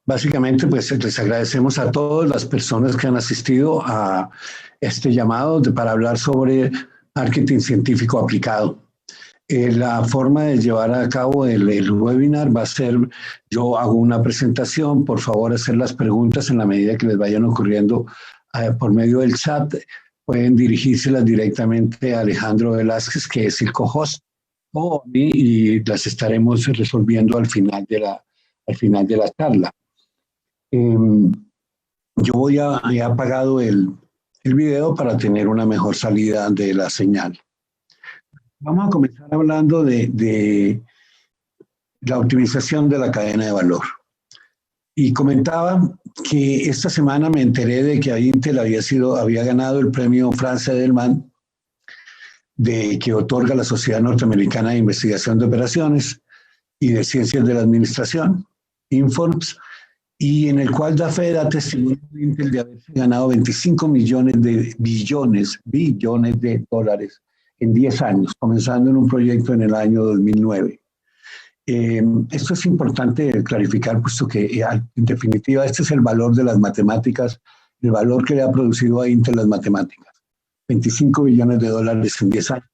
Básicamente, pues les agradecemos a todas las personas que han asistido a este llamado para hablar sobre marketing científico aplicado. La forma de llevar a cabo el webinar va a ser, yo hago una presentación, por favor hacer las preguntas en la medida que les vayan ocurriendo por medio del chat. Pueden dirigírselas directamente a Alejandro Velázquez, que es el co-host, o a mí, y las estaremos resolviendo al final de la charla. Yo he apagado el video para tener una mejor salida de la señal. Vamos a comenzar hablando de la optimización de la cadena de valor. Y comentaba que esta semana me enteré de que Intel había ganado el premio Franz Edelman que otorga la Sociedad Norteamericana de Investigación de Operaciones y de Ciencias de la Administración, Informs, y en el cual da testimonio de Intel de haberse ganado 25 billones de dólares en 10 años, comenzando en un proyecto en el año 2009. Esto es importante clarificar, puesto que en definitiva este es el valor de las matemáticas, el valor que le ha producido a Intel las matemáticas. 25 billones de dólares en 10 años,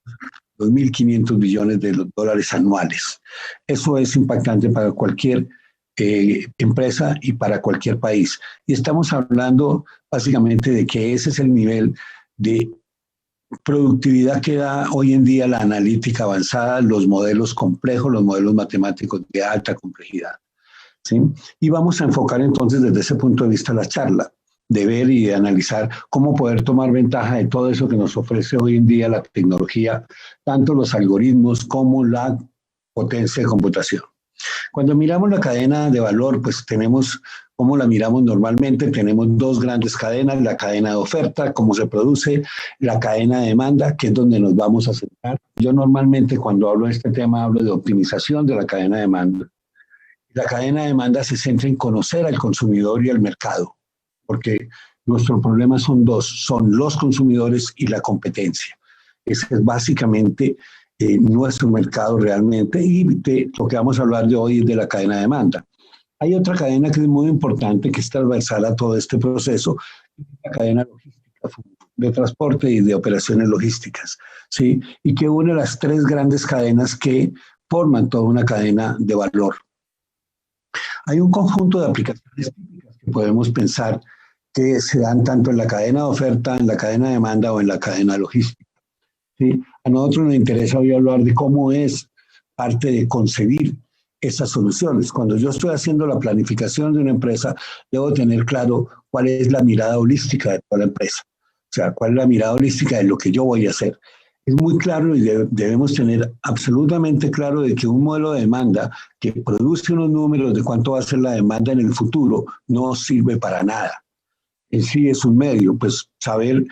2.500 billones de dólares anuales. Eso es impactante para cualquier empresa y para cualquier país. Y estamos hablando básicamente de que ese es el nivel de productividad que da hoy en día la analítica avanzada, los modelos complejos, los modelos matemáticos de alta complejidad, ¿sí? Y vamos a enfocar entonces desde ese punto de vista la charla, de ver y de analizar cómo poder tomar ventaja de todo eso que nos ofrece hoy en día la tecnología, tanto los algoritmos como la potencia de computación. Cuando miramos la cadena de valor, pues tenemos, ¿cómo la miramos normalmente? Tenemos dos grandes cadenas, la cadena de oferta, cómo se produce, la cadena de demanda, que es donde nos vamos a centrar. Yo normalmente cuando hablo de este tema hablo de optimización de la cadena de demanda. La cadena de demanda se centra en conocer al consumidor y al mercado, porque nuestro problema son dos, son los consumidores y la competencia. Ese es básicamente nuestro mercado realmente, y lo que vamos a hablar de hoy es de la cadena de demanda. Hay otra cadena que es muy importante, que es transversal a todo este proceso, la cadena logística, de transporte y de operaciones logísticas, ¿sí? Y que une las tres grandes cadenas que forman toda una cadena de valor. Hay un conjunto de aplicaciones típicas que podemos pensar que se dan tanto en la cadena de oferta, en la cadena de demanda o en la cadena logística, ¿sí? A nosotros nos interesa hoy hablar de cómo es parte de concebir esas soluciones. Cuando yo estoy haciendo la planificación de una empresa, debo tener claro cuál es la mirada holística de toda la empresa. O sea, cuál es la mirada holística de lo que yo voy a hacer. Es muy claro y debemos tener absolutamente claro de que un modelo de demanda que produce unos números de cuánto va a ser la demanda en el futuro no sirve para nada. En sí es un medio, pues saber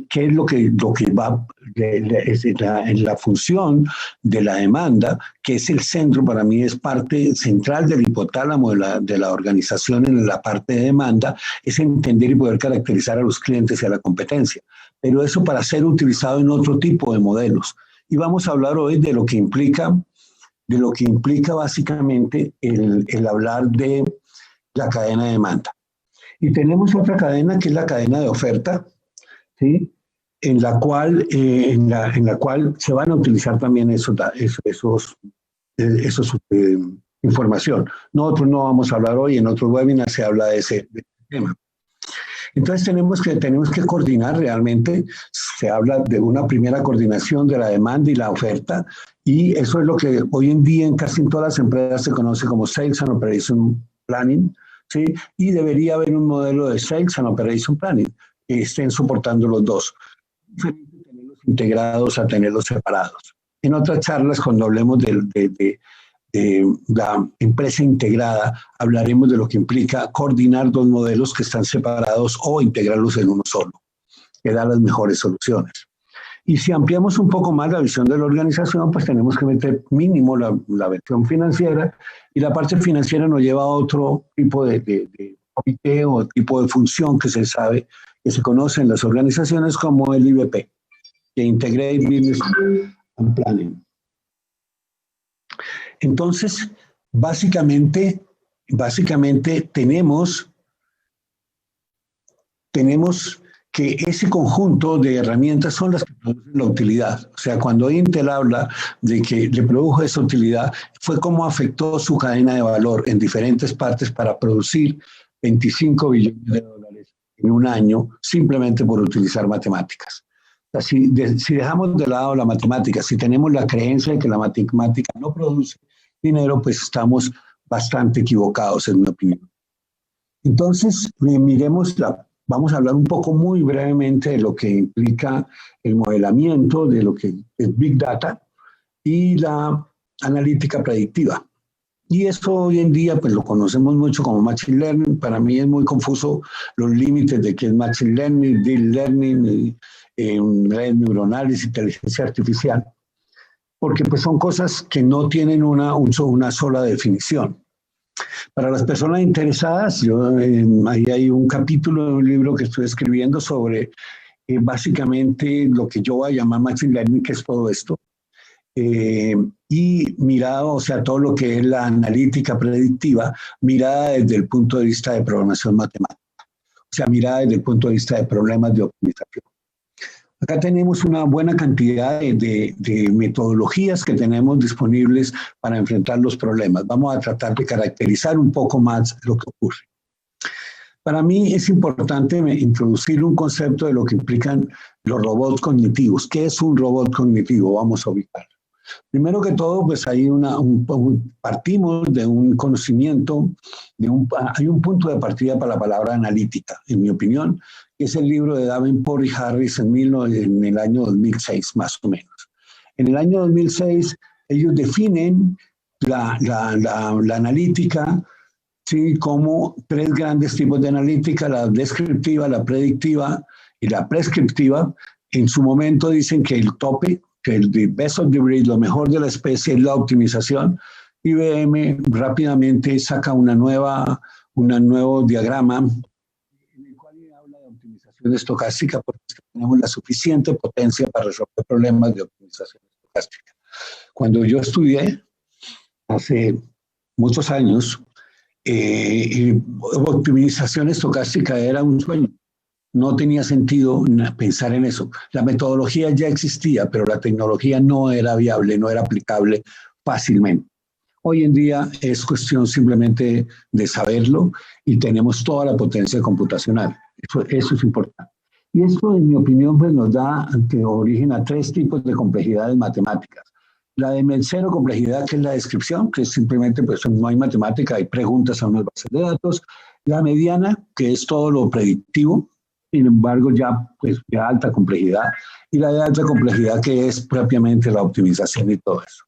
qué es lo que va en la función de la demanda, que es el centro, para mí es parte central del hipotálamo de la organización en la parte de demanda, es entender y poder caracterizar a los clientes y a la competencia. Pero eso para ser utilizado en otro tipo de modelos. Y vamos a hablar hoy de lo que implica básicamente el hablar de la cadena de demanda. Y tenemos otra cadena que es la cadena de oferta, ¿sí? en la cual se van a utilizar también información. Nosotros no vamos a hablar hoy, en otro webinar se habla de ese tema. Entonces tenemos que coordinar realmente, se habla de una primera coordinación de la demanda y la oferta, y eso es lo que hoy en día en casi todas las empresas se conoce como Sales and Operation Planning, ¿sí? Y debería haber un modelo de Sales and Operation Planning que estén soportando los dos, tenerlos integrados a tenerlos separados. En otras charlas, cuando hablemos de la empresa integrada, hablaremos de lo que implica coordinar dos modelos que están separados o integrarlos en uno solo, que da las mejores soluciones. Y si ampliamos un poco más la visión de la organización, pues tenemos que meter mínimo la versión financiera, y la parte financiera nos lleva a otro tipo de comité o tipo de función que se sabe, que se conoce en las organizaciones como el IBP, que Integrated Business and Planning. Entonces, básicamente, básicamente tenemos que ese conjunto de herramientas son las que producen la utilidad. O sea, cuando Intel habla de que le produjo esa utilidad, fue cómo afectó su cadena de valor en diferentes partes para producir 25 billones de dólares en un año simplemente por utilizar matemáticas. O sea, si dejamos de lado la matemática, si tenemos la creencia de que la matemática no produce dinero, pues estamos bastante equivocados, en mi opinión. Entonces, vamos a hablar un poco muy brevemente de lo que implica el modelamiento, de lo que es Big Data y la analítica predictiva. Y eso hoy en día pues lo conocemos mucho como Machine Learning. Para mí es muy confuso los límites de qué es Machine Learning, Deep Learning, redes neuronales, inteligencia artificial, porque pues son cosas que no tienen una sola definición. Para las personas interesadas, ahí hay un capítulo de un libro que estoy escribiendo sobre básicamente lo que yo voy a llamar Machine Learning, que es todo esto. Y mirado, o sea, todo lo que es la analítica predictiva, mirada desde el punto de vista de programación matemática, o sea, mirada desde el punto de vista de problemas de optimización. Acá tenemos una buena cantidad de metodologías que tenemos disponibles para enfrentar los problemas. Vamos a tratar de caracterizar un poco más lo que ocurre. Para mí es importante introducir un concepto de lo que implican los robots cognitivos. ¿Qué es un robot cognitivo? Vamos a ubicarlo. Primero que todo, pues partimos de un conocimiento, hay un punto de partida para la palabra analítica, en mi opinión, que es el libro de Davenport y Harris en el año 2006, más o menos. En el año 2006, ellos definen la analítica, ¿sí?, como tres grandes tipos de analítica: la descriptiva, la predictiva y la prescriptiva. En su momento dicen que el tope, que el best of the breed, lo mejor de la especie, es la optimización. IBM rápidamente saca un nuevo diagrama en el cual habla de optimización estocástica, porque tenemos la suficiente potencia para resolver problemas de optimización estocástica. Cuando yo estudié, hace muchos años, optimización estocástica era un sueño. No tenía sentido pensar en eso. La metodología ya existía, pero la tecnología no era viable, no era aplicable fácilmente. Hoy en día es cuestión simplemente de saberlo y tenemos toda la potencia computacional. Eso es importante. Y esto, en mi opinión, pues nos da origen a tres tipos de complejidades matemáticas. La de cero complejidad, que es la descripción, que es simplemente, pues no hay matemática, hay preguntas a unas bases de datos. La mediana, que es todo lo predictivo, sin embargo ya de alta complejidad, y la de alta complejidad, que es propiamente la optimización y todo eso.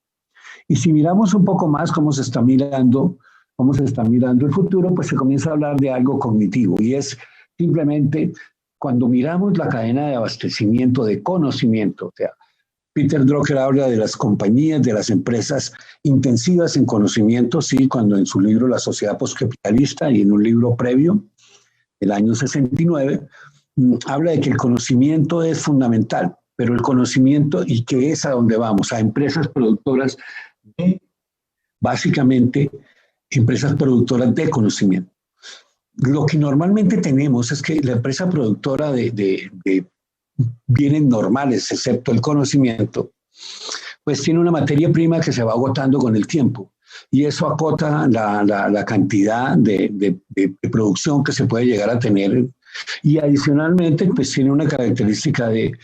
Y si miramos un poco más cómo se está mirando el futuro, pues se comienza a hablar de algo cognitivo, y es simplemente cuando miramos la cadena de abastecimiento de conocimiento. O sea, Peter Drucker habla de las compañías, de las empresas intensivas en conocimiento, sí, cuando en su libro La sociedad postcapitalista, y en un libro previo, el año 69, habla de que el conocimiento es fundamental, pero el conocimiento, y que es a donde vamos, a empresas productoras básicamente empresas productoras de conocimiento. Lo que normalmente tenemos es que la empresa productora de bienes normales, excepto el conocimiento, pues tiene una materia prima que se va agotando con el tiempo, y eso acota la cantidad de producción que se puede llegar a tener. Y adicionalmente, pues tiene una característica de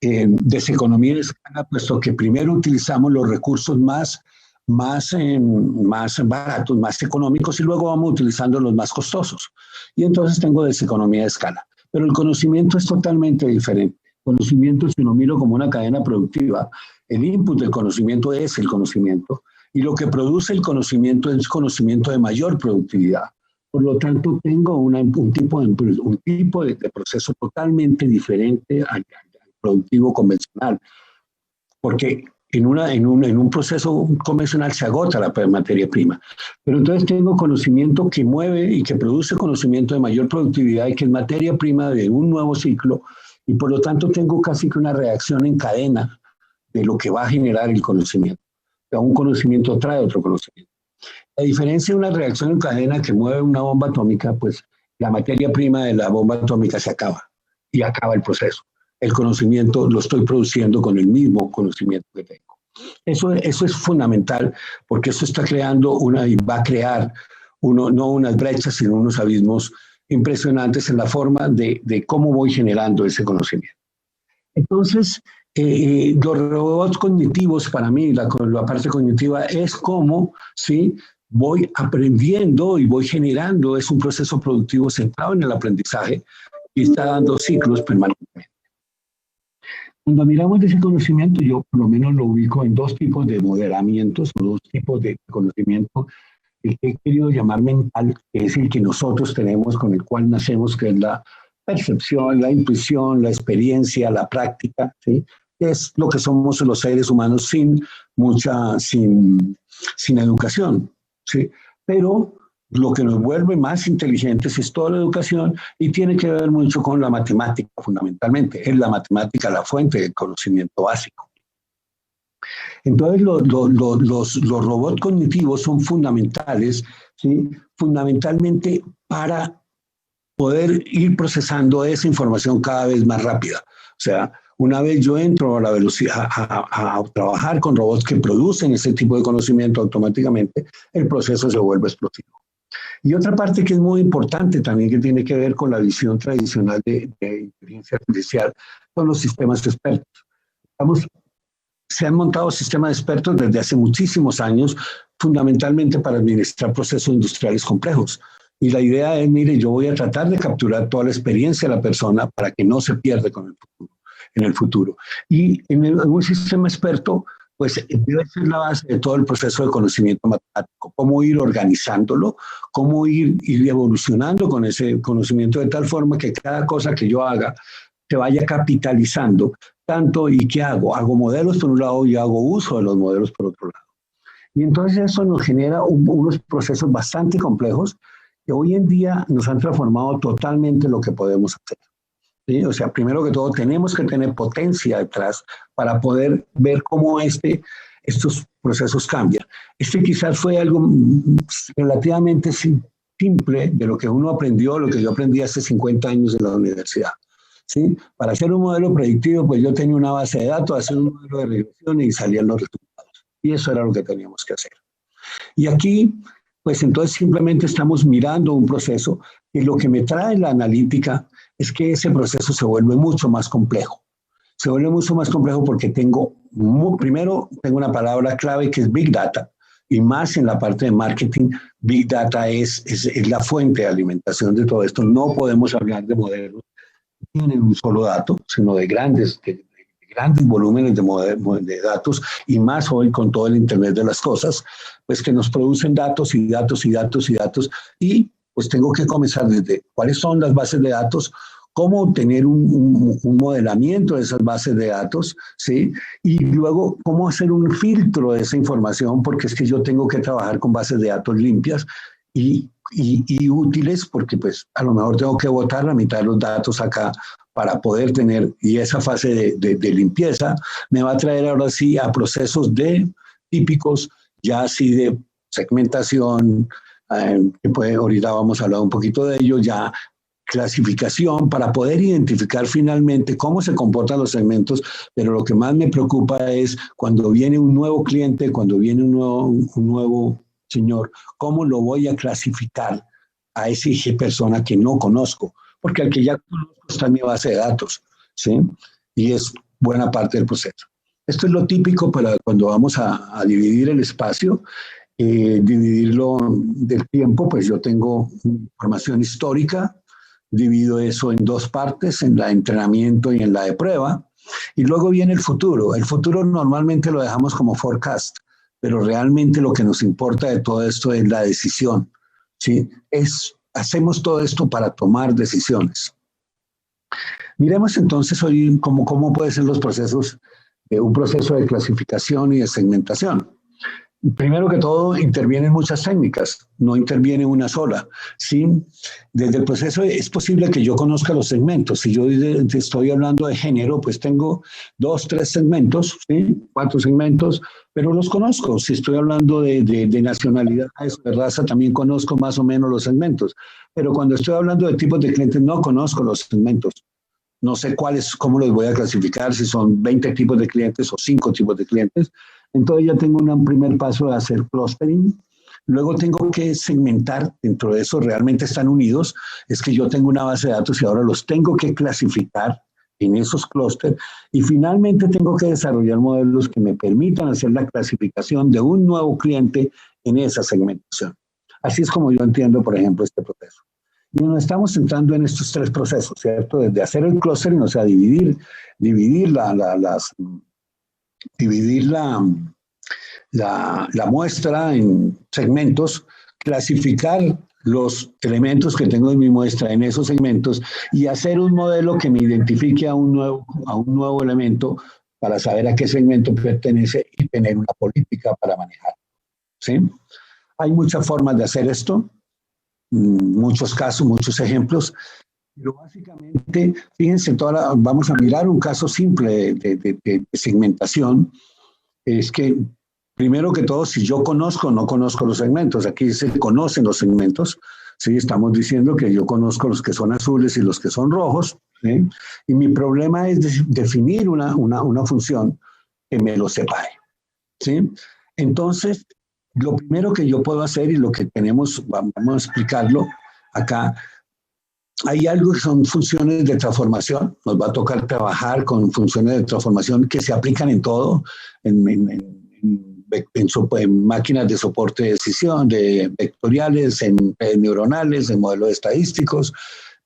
deseconomía de escala, puesto que primero utilizamos los recursos más baratos, más económicos, y luego vamos utilizando los más costosos. Y entonces tengo deseconomía de escala. Pero el conocimiento es totalmente diferente. El conocimiento, si lo miro como una cadena productiva, el input del conocimiento es el conocimiento, y lo que produce el conocimiento es conocimiento de mayor productividad. Por lo tanto, tengo un tipo de proceso totalmente diferente al productivo convencional, porque en un proceso convencional se agota la materia prima. Pero entonces tengo conocimiento que mueve y que produce conocimiento de mayor productividad, y que es materia prima de un nuevo ciclo, y por lo tanto tengo casi que una reacción en cadena de lo que va a generar el conocimiento. O sea, un conocimiento trae otro conocimiento. A diferencia de una reacción en cadena que mueve una bomba atómica, pues la materia prima de la bomba atómica se acaba y acaba el proceso. El conocimiento lo estoy produciendo con el mismo conocimiento que tengo. Eso es fundamental porque eso está creando y va a crear no unas brechas, sino unos abismos impresionantes en la forma de cómo voy generando ese conocimiento. Entonces, los robots cognitivos, para mí, la parte cognitiva es cómo, ¿sí? Voy aprendiendo y voy generando, es un proceso productivo centrado en el aprendizaje y está dando ciclos permanentemente. Cuando miramos ese conocimiento, yo por lo menos lo ubico en dos tipos de modelamientos o dos tipos de conocimiento. El que he querido llamar mental, que es el que nosotros tenemos, con el cual nacemos, que es la percepción, la intuición, la experiencia, la práctica, ¿sí? Es lo que somos los seres humanos sin educación, ¿sí? Pero lo que nos vuelve más inteligentes es toda la educación y tiene que ver mucho con la matemática, fundamentalmente. Es la matemática la fuente del conocimiento básico. Entonces, los robots cognitivos son fundamentales, ¿sí? Fundamentalmente para poder ir procesando esa información cada vez más rápida. O sea, una vez yo entro a la velocidad, a trabajar con robots que producen ese tipo de conocimiento automáticamente, el proceso se vuelve explosivo. Y otra parte que es muy importante también, que tiene que ver con la visión tradicional de inteligencia artificial, son los sistemas expertos. Se han montado sistemas expertos desde hace muchísimos años, fundamentalmente para administrar procesos industriales complejos. Y la idea es, mire, yo voy a tratar de capturar toda la experiencia de la persona para que no se pierda en el futuro. Y en un sistema experto, pues debe ser la base de todo el proceso de conocimiento matemático, cómo ir organizándolo, cómo ir evolucionando con ese conocimiento de tal forma que cada cosa que yo haga se vaya capitalizando tanto. ¿Y qué hago? Hago modelos por un lado y hago uso de los modelos por otro lado. Y entonces eso nos genera unos procesos bastante complejos que hoy en día nos han transformado totalmente lo que podemos hacer. ¿Sí? O sea, primero que todo, tenemos que tener potencia detrás para poder ver cómo estos procesos cambian. Quizás fue algo relativamente simple de lo que uno aprendió, lo que yo aprendí hace 50 años en la universidad. ¿Sí? Para hacer un modelo predictivo, pues yo tenía una base de datos, hacer un modelo de regresión y salían los resultados. Y eso era lo que teníamos que hacer. Y aquí, pues entonces simplemente estamos mirando un proceso y lo que me trae la analítica es que ese proceso se vuelve mucho más complejo. Se vuelve mucho más complejo porque primero tengo una palabra clave que es Big Data, y más en la parte de marketing, Big Data es la fuente de alimentación de todo esto. No podemos hablar de modelos que tienen un solo dato, sino de grandes volúmenes de datos, y más hoy con todo el Internet de las cosas, pues que nos producen datos y datos y datos y datos, y pues tengo que comenzar desde cuáles son las bases de datos, cómo obtener un modelamiento de esas bases de datos, ¿sí? Y luego cómo hacer un filtro de esa información, porque es que yo tengo que trabajar con bases de datos limpias y útiles, porque pues a lo mejor tengo que botar la mitad de los datos acá para poder tener, y esa fase de limpieza me va a traer ahora sí a procesos típicos, ya así de segmentación, que ahorita vamos a hablar un poquito de ello, ya clasificación, para poder identificar finalmente cómo se comportan los segmentos, pero lo que más me preocupa es cuando viene un nuevo cliente, cuando viene un nuevo señor, ¿cómo lo voy a clasificar a esa persona que no conozco? Porque al que ya conozco está en mi base de datos, ¿sí? Y es buena parte del proceso. Esto es lo típico para cuando vamos a dividir el espacio, dividirlo del tiempo, pues yo tengo información histórica, divido eso en dos partes, en la de entrenamiento y en la de prueba, y luego viene el futuro. El futuro normalmente lo dejamos como forecast, pero realmente lo que nos importa de todo esto es la decisión, ¿sí? Hacemos todo esto para tomar decisiones. Miremos entonces hoy cómo pueden ser los procesos, un proceso de clasificación y de segmentación. Primero que todo, intervienen muchas técnicas, no interviene una sola, ¿sí? Desde el proceso es posible que yo conozca los segmentos. Si yo estoy hablando de género, pues tengo 2, 3 segmentos, ¿sí? 4 segmentos, pero los conozco. Si estoy hablando de nacionalidades, de raza, también conozco más o menos los segmentos. Pero cuando estoy hablando de tipos de clientes, no conozco los segmentos. No sé cuáles, cómo los voy a clasificar, si son 20 tipos de clientes o 5 tipos de clientes. Entonces ya tengo un primer paso de hacer clustering. Luego tengo que segmentar, dentro de eso realmente están unidos, es que yo tengo una base de datos y ahora los tengo que clasificar en esos clústeres y finalmente tengo que desarrollar modelos que me permitan hacer la clasificación de un nuevo cliente en esa segmentación. Así es como yo entiendo, por ejemplo, este proceso. Y nos estamos centrando en estos 3 procesos, ¿cierto? Desde hacer el clustering, o sea, dividir la muestra en segmentos, clasificar los elementos que tengo en mi muestra en esos segmentos y hacer un modelo que me identifique a un nuevo elemento para saber a qué segmento pertenece y tener una política para manejar. ¿Sí? Hay muchas formas de hacer esto, muchos casos, muchos ejemplos, pero básicamente, fíjense, vamos a mirar un caso simple de segmentación. Es que, primero que todo, si yo conozco o no conozco los segmentos, aquí se conocen los segmentos, ¿sí? Estamos diciendo que yo conozco los que son azules y los que son rojos, ¿sí? Y mi problema es definir una función que me los separe, ¿sí? Entonces, lo primero que yo puedo hacer y lo que tenemos, vamos a explicarlo acá, hay algo que son funciones de transformación, nos va a tocar trabajar con funciones de transformación que se aplican en todo, en máquinas de soporte de decisión, de vectoriales, en redes neuronales, en modelos estadísticos,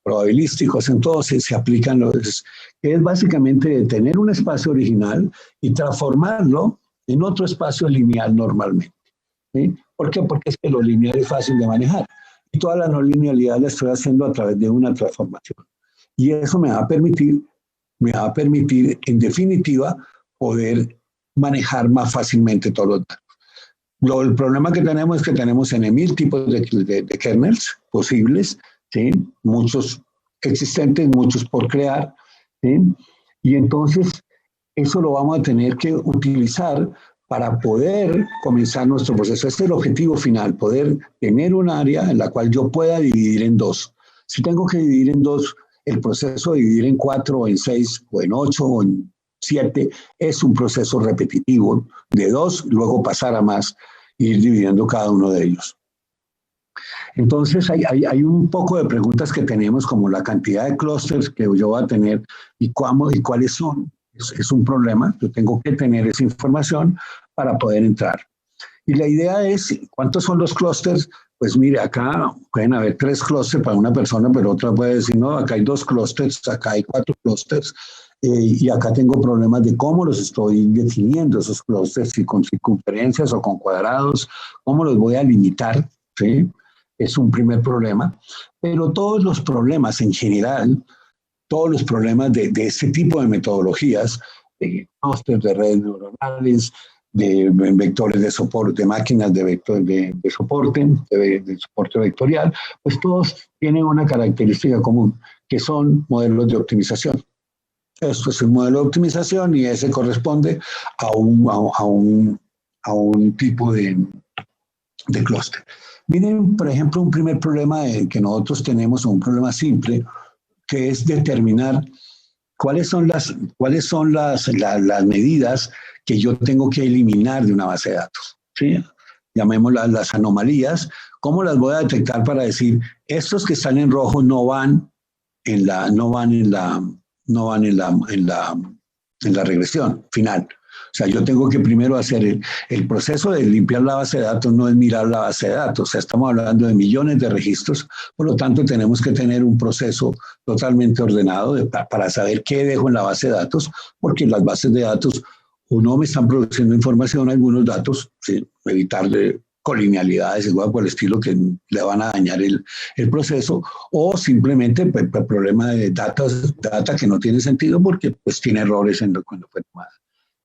probabilísticos, en todo se aplican, que es básicamente tener un espacio original y transformarlo en otro espacio lineal normalmente. ¿Sí? ¿Por qué? Porque es que lo lineal es fácil de manejar. Y toda la no linealidad la estoy haciendo a través de una transformación. Y eso me va a permitir, en definitiva, poder manejar más fácilmente todos los datos. El problema que tenemos es que tenemos N,000 tipos de kernels posibles, ¿sí? Muchos existentes, muchos por crear, ¿sí? Y entonces eso lo vamos a tener que utilizar para poder comenzar nuestro proceso. Este es el objetivo final, poder tener un área en la cual yo pueda dividir en 2. Si tengo que dividir en 2, el proceso de dividir en 4 o en 6 o en 8 o en 7 es un proceso repetitivo de 2, luego pasar a más e ir dividiendo cada uno de ellos. Entonces hay un poco de preguntas que tenemos, como la cantidad de clústeres que yo voy a tener y cuáles son. Es un problema, yo tengo que tener esa información para poder entrar. Y la idea es, ¿cuántos son los clústeres? Pues mire, acá pueden haber 3 clústeres para una persona, pero otra puede decir, no, acá hay 2 clústeres, acá hay 4 clústeres, y acá tengo problemas de cómo los estoy definiendo, esos clústeres, si con circunferencias o con cuadrados, cómo los voy a limitar, ¿sí? Es un primer problema. Pero todos los problemas en general, todos los problemas de este tipo de metodologías, de clústeres, de redes neuronales, de vectores de soporte, de máquinas de soporte, de soporte vectorial, pues todos tienen una característica común, que son modelos de optimización. Esto es un modelo de optimización y ese corresponde a un tipo de clúster. Miren, por ejemplo, un primer problema que nosotros tenemos, un problema simple, que es determinar cuáles son las medidas que yo tengo que eliminar de una base de datos, ¿sí? Llamémoslas las anomalías. ¿Cómo las voy a detectar para decir, estos que están en rojo no van en la regresión final? O sea, yo tengo que primero hacer el proceso de limpiar la base de datos, no es mirar la base de datos. O sea, estamos hablando de millones de registros, por lo tanto tenemos que tener un proceso totalmente ordenado para saber qué dejo en la base de datos, porque las bases de datos o no me están produciendo información, algunos datos, ¿sí? Evitarle colinealidades y algo por el estilo que le van a dañar el proceso, o simplemente el problema de data que no tiene sentido porque pues tiene errores cuando fue tomada.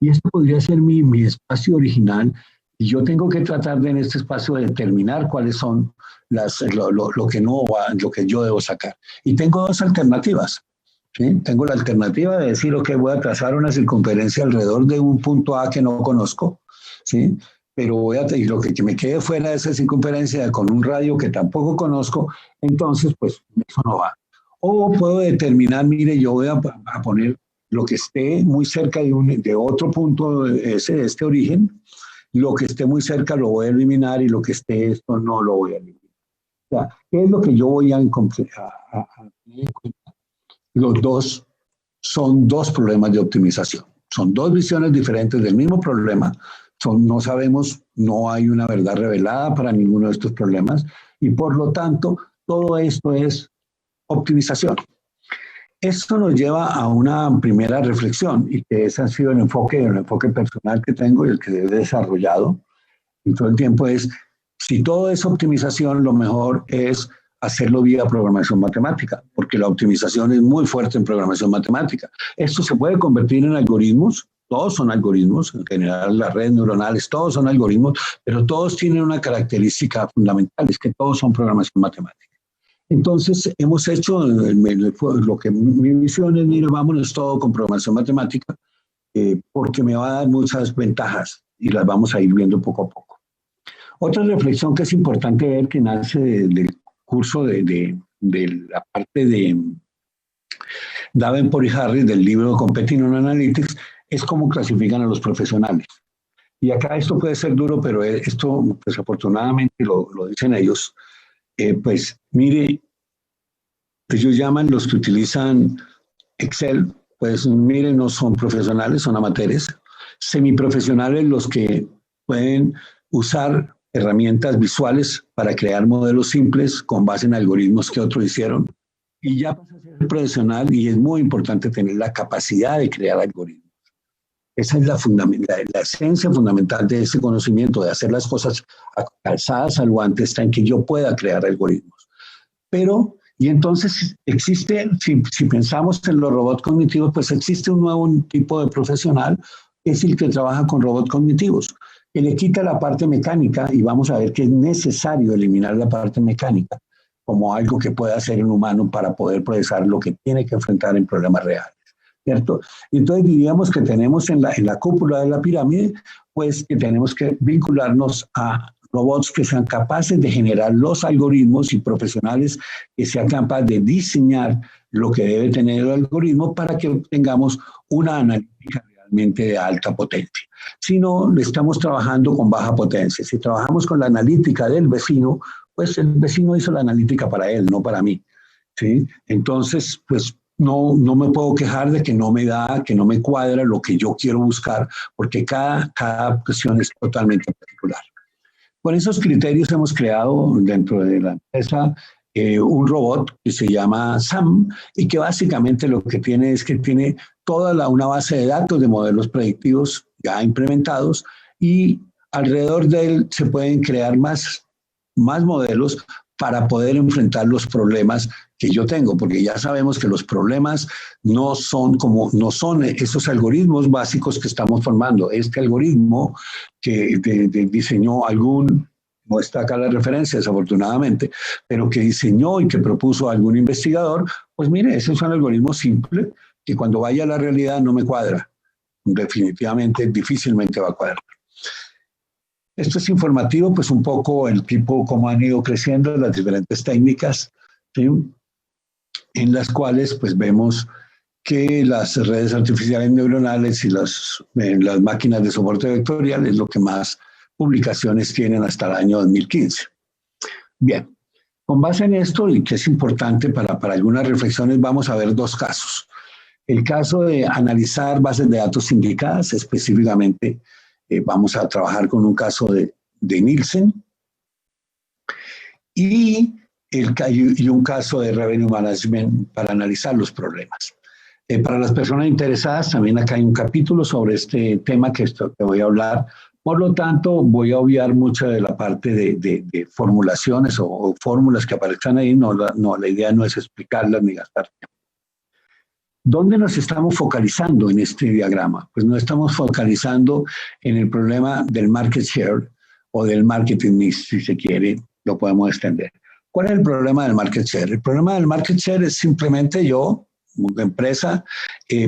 Y esto podría ser mi espacio original Y yo tengo que tratar de en este espacio de determinar cuáles son lo que no va, lo que yo debo sacar. Y tengo dos alternativas. ¿Sí? Tengo la alternativa de decir, ok, voy a trazar una circunferencia alrededor de un punto A que no conozco, ¿sí? Pero y lo que me quede fuera de esa circunferencia con un radio que tampoco conozco, entonces pues eso no va. O puedo determinar, mire, yo voy a poner lo que esté muy cerca de otro punto, este origen, lo que esté muy cerca lo voy a eliminar y lo que esté esto no lo voy a eliminar. O sea, ¿qué es lo que yo voy a tener en cuenta? Los dos son dos problemas de optimización. Son dos visiones diferentes del mismo problema. No sabemos, no hay una verdad revelada para ninguno de estos problemas y por lo tanto todo esto es optimización. Esto nos lleva a una primera reflexión y que ese ha sido el enfoque personal que tengo y el que he desarrollado y todo el tiempo es, si todo es optimización, lo mejor es hacerlo vía programación matemática, porque la optimización es muy fuerte en programación matemática. Esto se puede convertir en algoritmos, todos son algoritmos, en general las redes neuronales, todos son algoritmos, pero todos tienen una característica fundamental, es que todos son programación matemática. Entonces, hemos hecho lo que mi visión es, mire, vámonos todo con programación matemática, porque me va a dar muchas ventajas y las vamos a ir viendo poco a poco. Otra reflexión que es importante ver que nace del curso de la parte de Davenport y Harris del libro Competing on Analytics es cómo clasifican a los profesionales. Y acá esto puede ser duro, pero esto, pues afortunadamente lo dicen ellos. Pues mire, ellos llaman los que utilizan Excel, pues mire, no son profesionales, son amateurs. Semiprofesionales los que pueden usar herramientas visuales para crear modelos simples con base en algoritmos que otros hicieron. Y ya pasa a ser profesional y es muy importante tener la capacidad de crear algoritmos. Esa es la esencia fundamental de ese conocimiento, de hacer las cosas calzadas al guante, está en que yo pueda crear algoritmos. Pero, y entonces existe, si pensamos en los robots cognitivos, pues existe un nuevo tipo de profesional, que es el que trabaja con robots cognitivos, que le quita la parte mecánica y vamos a ver que es necesario eliminar la parte mecánica como algo que pueda hacer un humano para poder procesar lo que tiene que enfrentar en problemas reales. ¿Cierto? Entonces diríamos que tenemos en la cúpula de la pirámide, pues que tenemos que vincularnos a robots que sean capaces de generar los algoritmos y profesionales que sean capaces de diseñar lo que debe tener el algoritmo para que tengamos una analítica realmente de alta potencia. Si no, estamos trabajando con baja potencia. Si trabajamos con la analítica del vecino, pues el vecino hizo la analítica para él, no para mí. ¿Sí? Entonces, pues no me puedo quejar de que no me da, que no me cuadra lo que yo quiero buscar, porque cada cuestión es totalmente particular. Con esos criterios hemos creado dentro de la empresa un robot que se llama SAM y que básicamente lo que tiene es que tiene toda una base de datos de modelos predictivos ya implementados y alrededor de él se pueden crear más modelos para poder enfrentar los problemas que yo tengo, porque ya sabemos que los problemas no son esos algoritmos básicos que estamos formando. Este algoritmo que diseñó no está acá la referencia desafortunadamente, pero que diseñó y que propuso algún investigador, pues mire, ese es un algoritmo simple que cuando vaya a la realidad no me cuadra. Definitivamente, difícilmente va a cuadrar. Esto es informativo, pues un poco el tipo, cómo han ido creciendo las diferentes técnicas, ¿sí? En las cuales pues vemos que las redes artificiales neuronales y las máquinas de soporte vectorial es lo que más publicaciones tienen hasta el año 2015. Bien, con base en esto, y que es importante para algunas reflexiones, vamos a ver dos casos. El caso de analizar bases de datos sindicadas, específicamente vamos a trabajar con un caso de Nielsen y un caso de Revenue Management para analizar los problemas. Para las personas interesadas, también acá hay un capítulo sobre este tema que voy a hablar. Por lo tanto, voy a obviar mucha de la parte de formulaciones o fórmulas que aparezcan ahí. No, la idea no es explicarlas ni gastar tiempo. ¿Dónde nos estamos focalizando en este diagrama? Pues no estamos focalizando en el problema del market share o del marketing mix, si se quiere, lo podemos extender. ¿Cuál es el problema del market share? El problema del market share es simplemente yo, como empresa,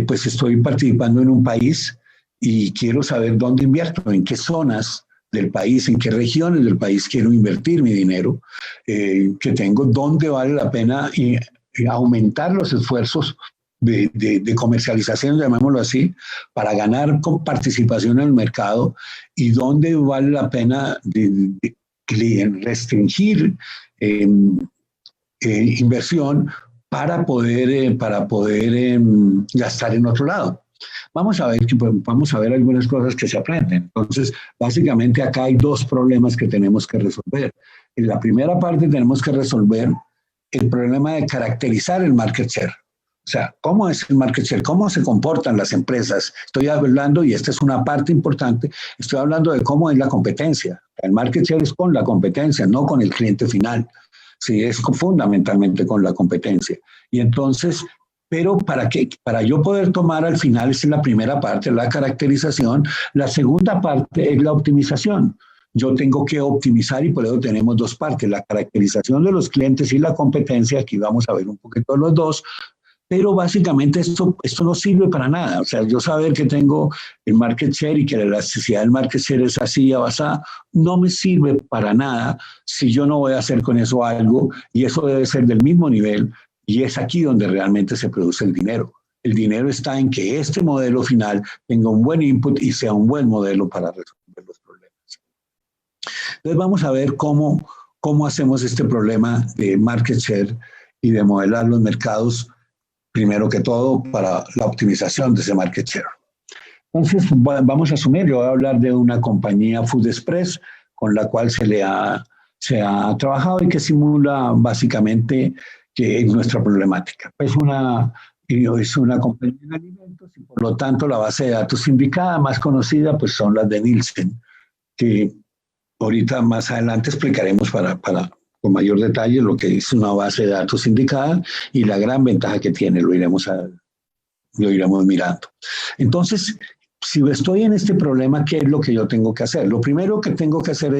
pues estoy participando en un país y quiero saber dónde invierto, en qué zonas del país, en qué regiones del país quiero invertir mi dinero, que tengo, dónde vale la pena aumentar los esfuerzos de comercialización, llamémoslo así, para ganar con participación en el mercado y dónde vale la pena de restringir inversión para poder gastar en otro lado. Vamos a ver algunas cosas que se aprenden. Entonces, básicamente acá hay dos problemas que tenemos que resolver. En la primera parte tenemos que resolver el problema de caracterizar el market share. O sea, ¿cómo es el market share? ¿Cómo se comportan las empresas? Estoy hablando, y esta es una parte importante, estoy hablando de cómo es la competencia. El market share es con la competencia, no con el cliente final. Sí, es fundamentalmente con la competencia. Y entonces, pero para yo poder tomar al final, esa es la primera parte, la caracterización. La segunda parte es la optimización. Yo tengo que optimizar y por eso tenemos dos partes, la caracterización de los clientes y la competencia. Aquí vamos a ver un poquito los dos. Pero básicamente esto no sirve para nada. O sea, yo saber que tengo el market share y que la elasticidad del market share es así, avanzada, no me sirve para nada si yo no voy a hacer con eso algo, y eso debe ser del mismo nivel, y es aquí donde realmente se produce el dinero. El dinero está en que este modelo final tenga un buen input y sea un buen modelo para resolver los problemas. Entonces vamos a ver cómo hacemos este problema de market share y de modelar los mercados, primero que todo, para la optimización de ese market share. Entonces, vamos a asumir, yo voy a hablar de una compañía Food Express con la cual se ha trabajado y que simula básicamente que es nuestra problemática. Es una compañía de alimentos y por lo tanto la base de datos indicada más conocida pues son las de Nielsen, que ahorita más adelante explicaremos con mayor detalle lo que es una base de datos indicada y la gran ventaja que tiene, lo iremos mirando. Entonces, si estoy en este problema, ¿qué es lo que yo tengo que hacer? Lo primero que tengo que hacer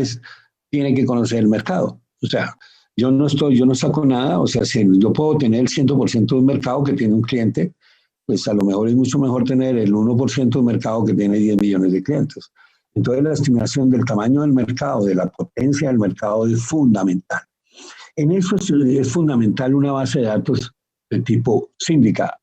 tiene que conocer el mercado. O sea, yo no saco nada, o sea, si yo puedo tener el 100% de un mercado que tiene un cliente, pues a lo mejor es mucho mejor tener el 1% de un mercado que tiene 10 millones de clientes. Entonces, la estimación del tamaño del mercado, de la potencia del mercado es fundamental. En eso es fundamental una base de datos de tipo sindicada.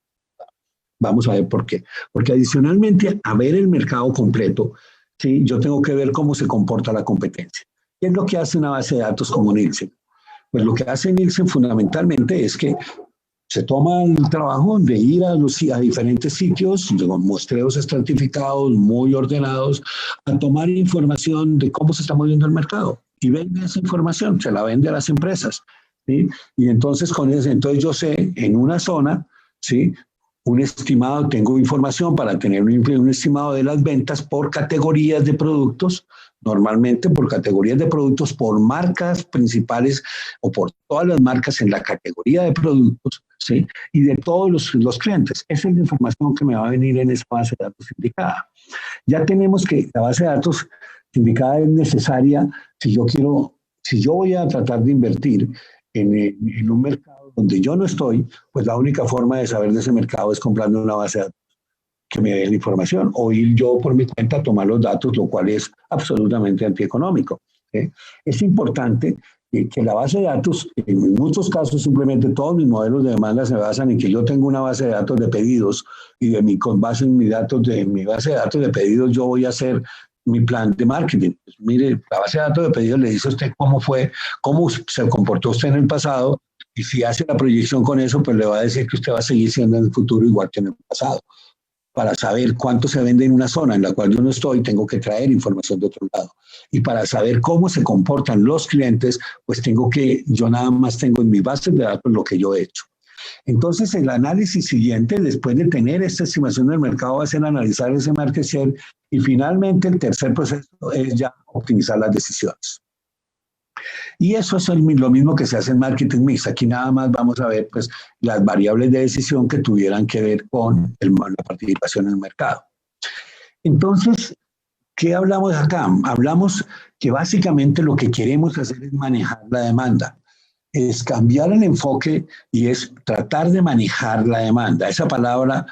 Vamos a ver por qué. Porque adicionalmente a ver el mercado completo, ¿sí? Yo tengo que ver cómo se comporta la competencia. ¿Qué es lo que hace una base de datos como Nielsen? Pues lo que hace Nielsen fundamentalmente es que se toma el trabajo de ir a diferentes sitios, con muestreos estratificados, muy ordenados, a tomar información de cómo se está moviendo el mercado. Y vende esa información, se la vende a las empresas, ¿sí? Y entonces entonces yo sé en una zona, ¿sí? Un estimado, tengo información para tener un estimado de las ventas por categorías de productos, normalmente por categorías de productos, por marcas principales o por todas las marcas en la categoría de productos, ¿sí? Y de todos los clientes. Esa es la información que me va a venir en esa base de datos indicada. Ya tenemos que la base de datos indicada es necesaria si yo voy a tratar de invertir en un mercado donde yo no estoy, pues la única forma de saber de ese mercado es comprando una base de datos que me dé la información o ir yo por mi cuenta a tomar los datos, lo cual es absolutamente antieconómico. ¿Sí? Es importante que la base de datos, en muchos casos simplemente todos mis modelos de demanda se basan en que yo tengo una base de datos de pedidos y con base en mi base de datos de pedidos yo voy a hacer mi plan de marketing. Pues mire, la base de datos de pedidos le dice a usted cómo se comportó usted en el pasado, y si hace la proyección con eso, pues le va a decir que usted va a seguir siendo en el futuro igual que en el pasado. Para saber cuánto se vende en una zona en la cual yo no estoy, tengo que traer información de otro lado. Y para saber cómo se comportan los clientes, pues yo nada más tengo en mi base de datos lo que yo he hecho. Entonces, el análisis siguiente, después de tener esta estimación del mercado, va a ser analizar ese market share y finalmente el tercer proceso es ya optimizar las decisiones. Y eso es lo mismo que se hace en marketing mix. Aquí nada más vamos a ver pues, las variables de decisión que tuvieran que ver con la participación en el mercado. Entonces, ¿qué hablamos acá? Hablamos que básicamente lo que queremos hacer es manejar la demanda, es cambiar el enfoque y es tratar de manejar la demanda. Esa palabra,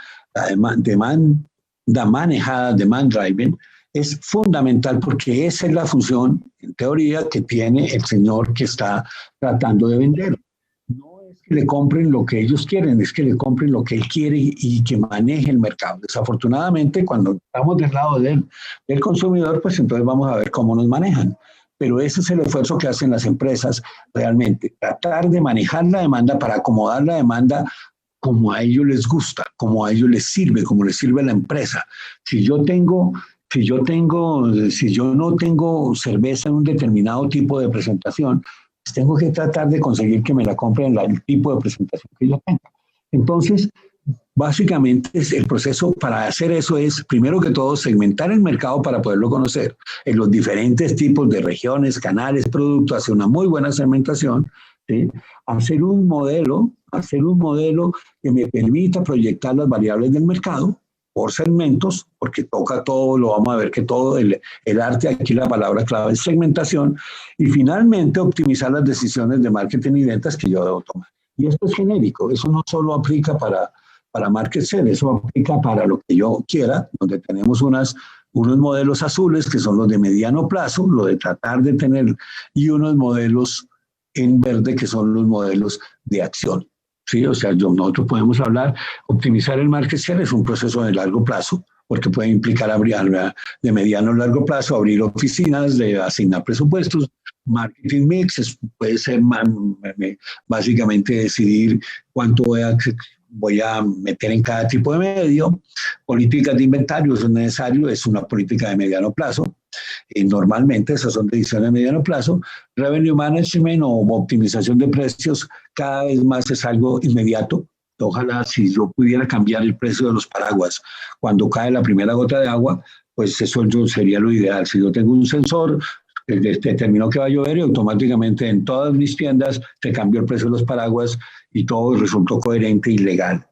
demanda manejada, demand driving, es fundamental porque esa es la función, en teoría, que tiene el señor que está tratando de vender. No es que le compren lo que ellos quieren, es que le compren lo que él quiere y que maneje el mercado. Desafortunadamente, cuando estamos del lado del consumidor, pues entonces vamos a ver cómo nos manejan. Pero ese es el esfuerzo que hacen las empresas realmente, tratar de manejar la demanda para acomodar la demanda como a ellos les gusta, como a ellos les sirve, como les sirve a la empresa. Si yo no tengo cerveza en un determinado tipo de presentación, pues tengo que tratar de conseguir que me la compren el tipo de presentación que yo tenga. Entonces, básicamente el proceso para hacer eso es, primero que todo, segmentar el mercado para poderlo conocer en los diferentes tipos de regiones, canales, productos, hacer una muy buena segmentación, ¿sí? Hacer un modelo que me permita proyectar las variables del mercado por segmentos, porque toca todo, lo vamos a ver que todo el arte, aquí la palabra clave es segmentación, y finalmente optimizar las decisiones de marketing y ventas que yo debo tomar. Y esto es genérico, eso no solo aplica para market share, eso aplica para lo que yo quiera, donde tenemos unos modelos azules que son los de mediano plazo, lo de tratar de tener, y unos modelos en verde que son los modelos de acción. ¿Sí? O sea, nosotros podemos hablar, optimizar el market share es un proceso de largo plazo, porque puede implicar abrir de mediano a largo plazo, abrir oficinas, de asignar presupuestos. Marketing mix puede ser básicamente decidir cuánto voy a meter en cada tipo de medio. Políticas de inventario, eso es necesario, es una política de mediano plazo. Normalmente esas son decisiones de mediano plazo. Revenue management o optimización de precios cada vez más es algo inmediato. Ojalá si yo pudiera cambiar el precio de los paraguas cuando cae la primera gota de agua, pues eso sería lo ideal. Si yo tengo un sensor, determinó que va a llover y automáticamente en todas mis tiendas se cambió el precio de los paraguas y todo resultó coherente y legal,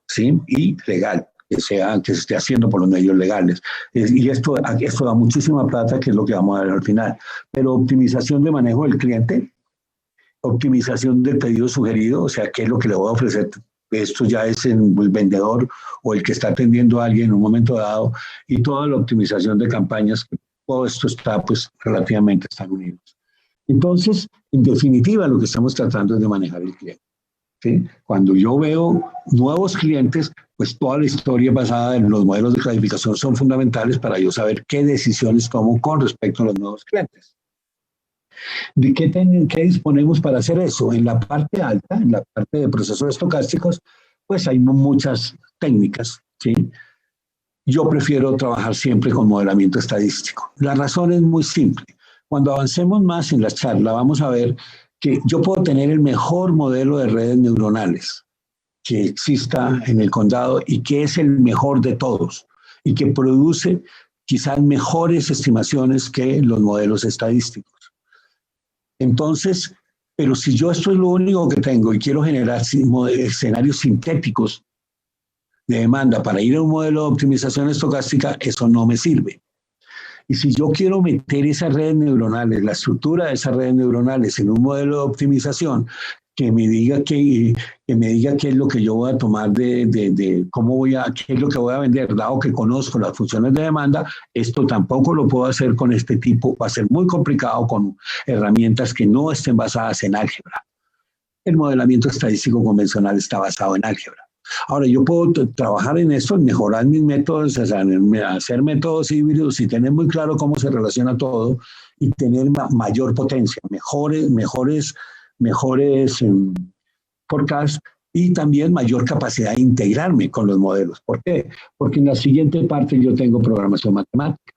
¿sí? Y legal, que se esté haciendo por los medios legales. Y esto da muchísima plata, que es lo que vamos a ver al final. Pero optimización de manejo del cliente, optimización del pedido sugerido, o sea, qué es lo que le voy a ofrecer. Esto ya es el vendedor o el que está atendiendo a alguien en un momento dado, y toda la optimización de campañas, todo esto está, pues, relativamente están unidos. Entonces, en definitiva, lo que estamos tratando es de manejar el cliente. ¿Sí? Cuando yo veo nuevos clientes, pues toda la historia basada en los modelos de clasificación son fundamentales para yo saber qué decisiones tomo con respecto a los nuevos clientes. ¿De qué disponemos para hacer eso? En la parte alta, en la parte de procesos estocásticos, pues hay muchas técnicas, ¿sí? Yo prefiero trabajar siempre con modelamiento estadístico. La razón es muy simple. Cuando avancemos más en la charla, vamos a ver que yo puedo tener el mejor modelo de redes neuronales que exista en el condado y que es el mejor de todos y que produce quizás mejores estimaciones que los modelos estadísticos. Entonces, pero si yo esto es lo único que tengo y quiero generar escenarios sintéticos de demanda para ir a un modelo de optimización estocástica, eso no me sirve. Y si yo quiero meter esas redes neuronales, la estructura de esas redes neuronales en un modelo de optimización que me diga qué es lo que yo voy a tomar qué es lo que voy a vender, dado que conozco las funciones de demanda, esto tampoco lo puedo hacer con este tipo, va a ser muy complicado con herramientas que no estén basadas en álgebra. El modelamiento estadístico convencional está basado en álgebra. Ahora, yo puedo trabajar en esto, mejorar mis métodos, o sea, hacer métodos híbridos y tener muy claro cómo se relaciona todo y tener mayor potencia, mejores forecasts y también mayor capacidad de integrarme con los modelos. ¿Por qué? Porque en la siguiente parte yo tengo programación matemática.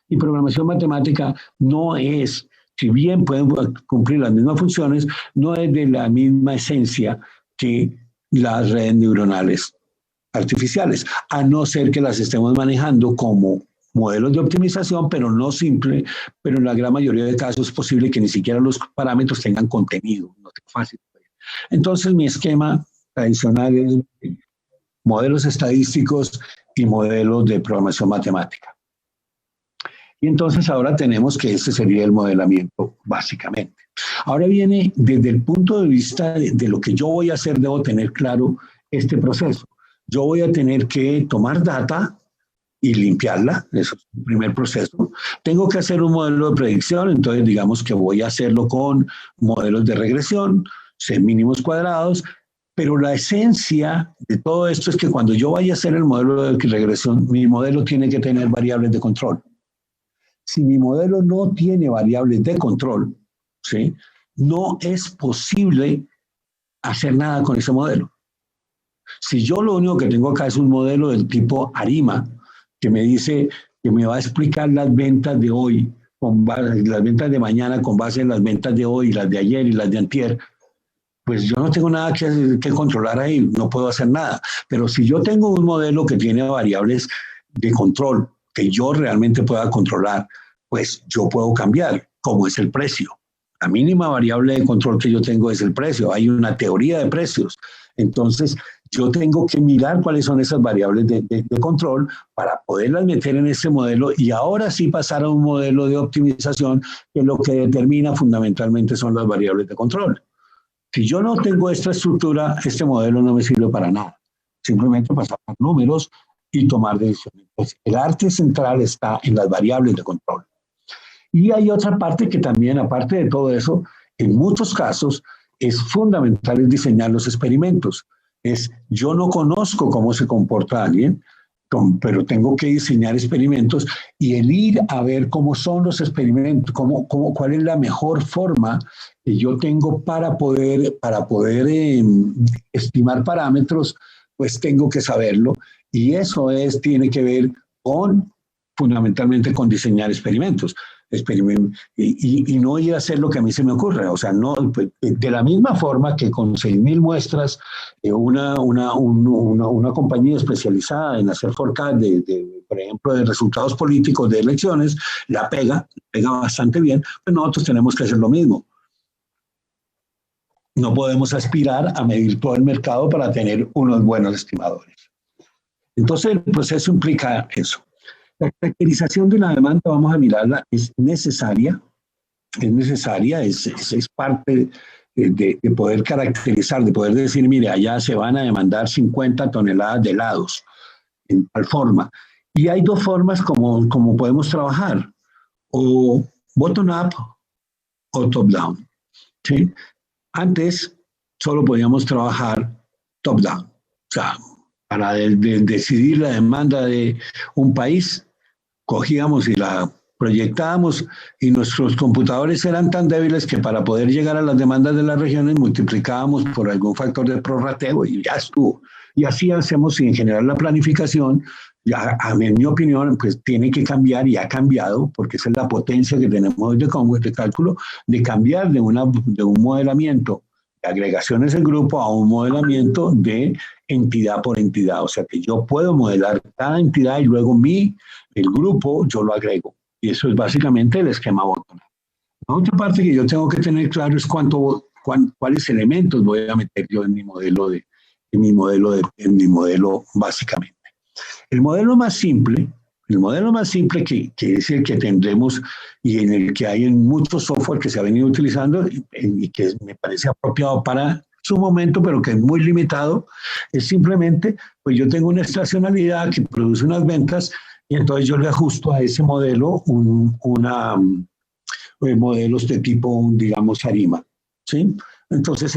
Y programación matemática no es, si bien pueden cumplir las mismas funciones, no es de la misma esencia que las redes neuronales artificiales, a no ser que las estemos manejando como modelos de optimización, pero no simple, pero en la gran mayoría de casos es posible que ni siquiera los parámetros tengan contenido, no es fácil. Entonces mi esquema tradicional es modelos estadísticos y modelos de programación matemática. Y entonces ahora tenemos que este sería el modelamiento básicamente. Ahora viene desde el punto de vista de lo que yo voy a hacer, debo tener claro este proceso. Yo voy a tener que tomar data y limpiarla, eso es el primer proceso. Tengo que hacer un modelo de predicción, entonces digamos que voy a hacerlo con modelos de regresión, mínimos cuadrados, pero la esencia de todo esto es que cuando yo vaya a hacer el modelo de regresión, mi modelo tiene que tener variables de control. Si mi modelo no tiene variables de control, ¿sí?, no es posible hacer nada con ese modelo. Si yo lo único que tengo acá es un modelo del tipo ARIMA, que me dice que me va a explicar las ventas de hoy, las ventas de mañana con base en las ventas de hoy, las de ayer y las de antier, pues yo no tengo nada que controlar ahí, no puedo hacer nada. Pero si yo tengo un modelo que tiene variables de control, que yo realmente pueda controlar, pues yo puedo cambiar, como es el precio. La mínima variable de control que yo tengo es el precio. Hay una teoría de precios. Entonces, yo tengo que mirar cuáles son esas variables de control para poderlas meter en ese modelo y ahora sí pasar a un modelo de optimización que lo que determina fundamentalmente son las variables de control. Si yo no tengo esta estructura, este modelo no me sirve para nada. Simplemente pasar números y tomar decisiones. Entonces, el arte central está en las variables de control. Y hay otra parte que también, aparte de todo eso, en muchos casos es fundamental diseñar los experimentos. Yo no conozco cómo se comporta alguien, pero tengo que diseñar experimentos y el ir a ver cómo son los experimentos, cuál es la mejor forma que yo tengo para poder estimar parámetros, pues tengo que saberlo. Y eso tiene que ver fundamentalmente con diseñar experimentos. Y no ir a hacer lo que a mí se me ocurre. O sea, no, de la misma forma que con 6.000 muestras, una compañía especializada en hacer forecast, por ejemplo, de resultados políticos de elecciones, la pega bastante bien, pues nosotros tenemos que hacer lo mismo. No podemos aspirar a medir todo el mercado para tener unos buenos estimadores. Entonces, el proceso implica eso. La caracterización de la demanda, vamos a mirarla, es necesaria, es parte de poder caracterizar, de poder decir, mire, allá se van a demandar 50 toneladas de helados, en tal forma. Y hay dos formas como podemos trabajar, o bottom-up o top-down, ¿sí? Antes solo podíamos trabajar top-down, o sea, para decidir la demanda de un país, cogíamos y la proyectábamos y nuestros computadores eran tan débiles que para poder llegar a las demandas de las regiones multiplicábamos por algún factor de prorrateo y ya estuvo. Y así hacemos y en general la planificación, ya, en mi opinión, pues tiene que cambiar y ha cambiado porque esa es la potencia que tenemos de cálculo, de cambiar de un modelamiento de agregaciones en grupo a un modelamiento de entidad por entidad. O sea que yo puedo modelar cada entidad y luego el grupo yo lo agrego. Y eso es básicamente el esquema bottom-up. La otra parte que yo tengo que tener claro es cuáles elementos voy a meter yo en mi modelo básicamente. El modelo más simple que es el que tendremos y en el que hay en muchos software que se ha venido utilizando y que me parece apropiado para su momento, pero que es muy limitado, es simplemente, pues yo tengo una estacionalidad que produce unas ventas y entonces yo le ajusto a ese modelo modelos de tipo, digamos, ARIMA, ¿sí? Entonces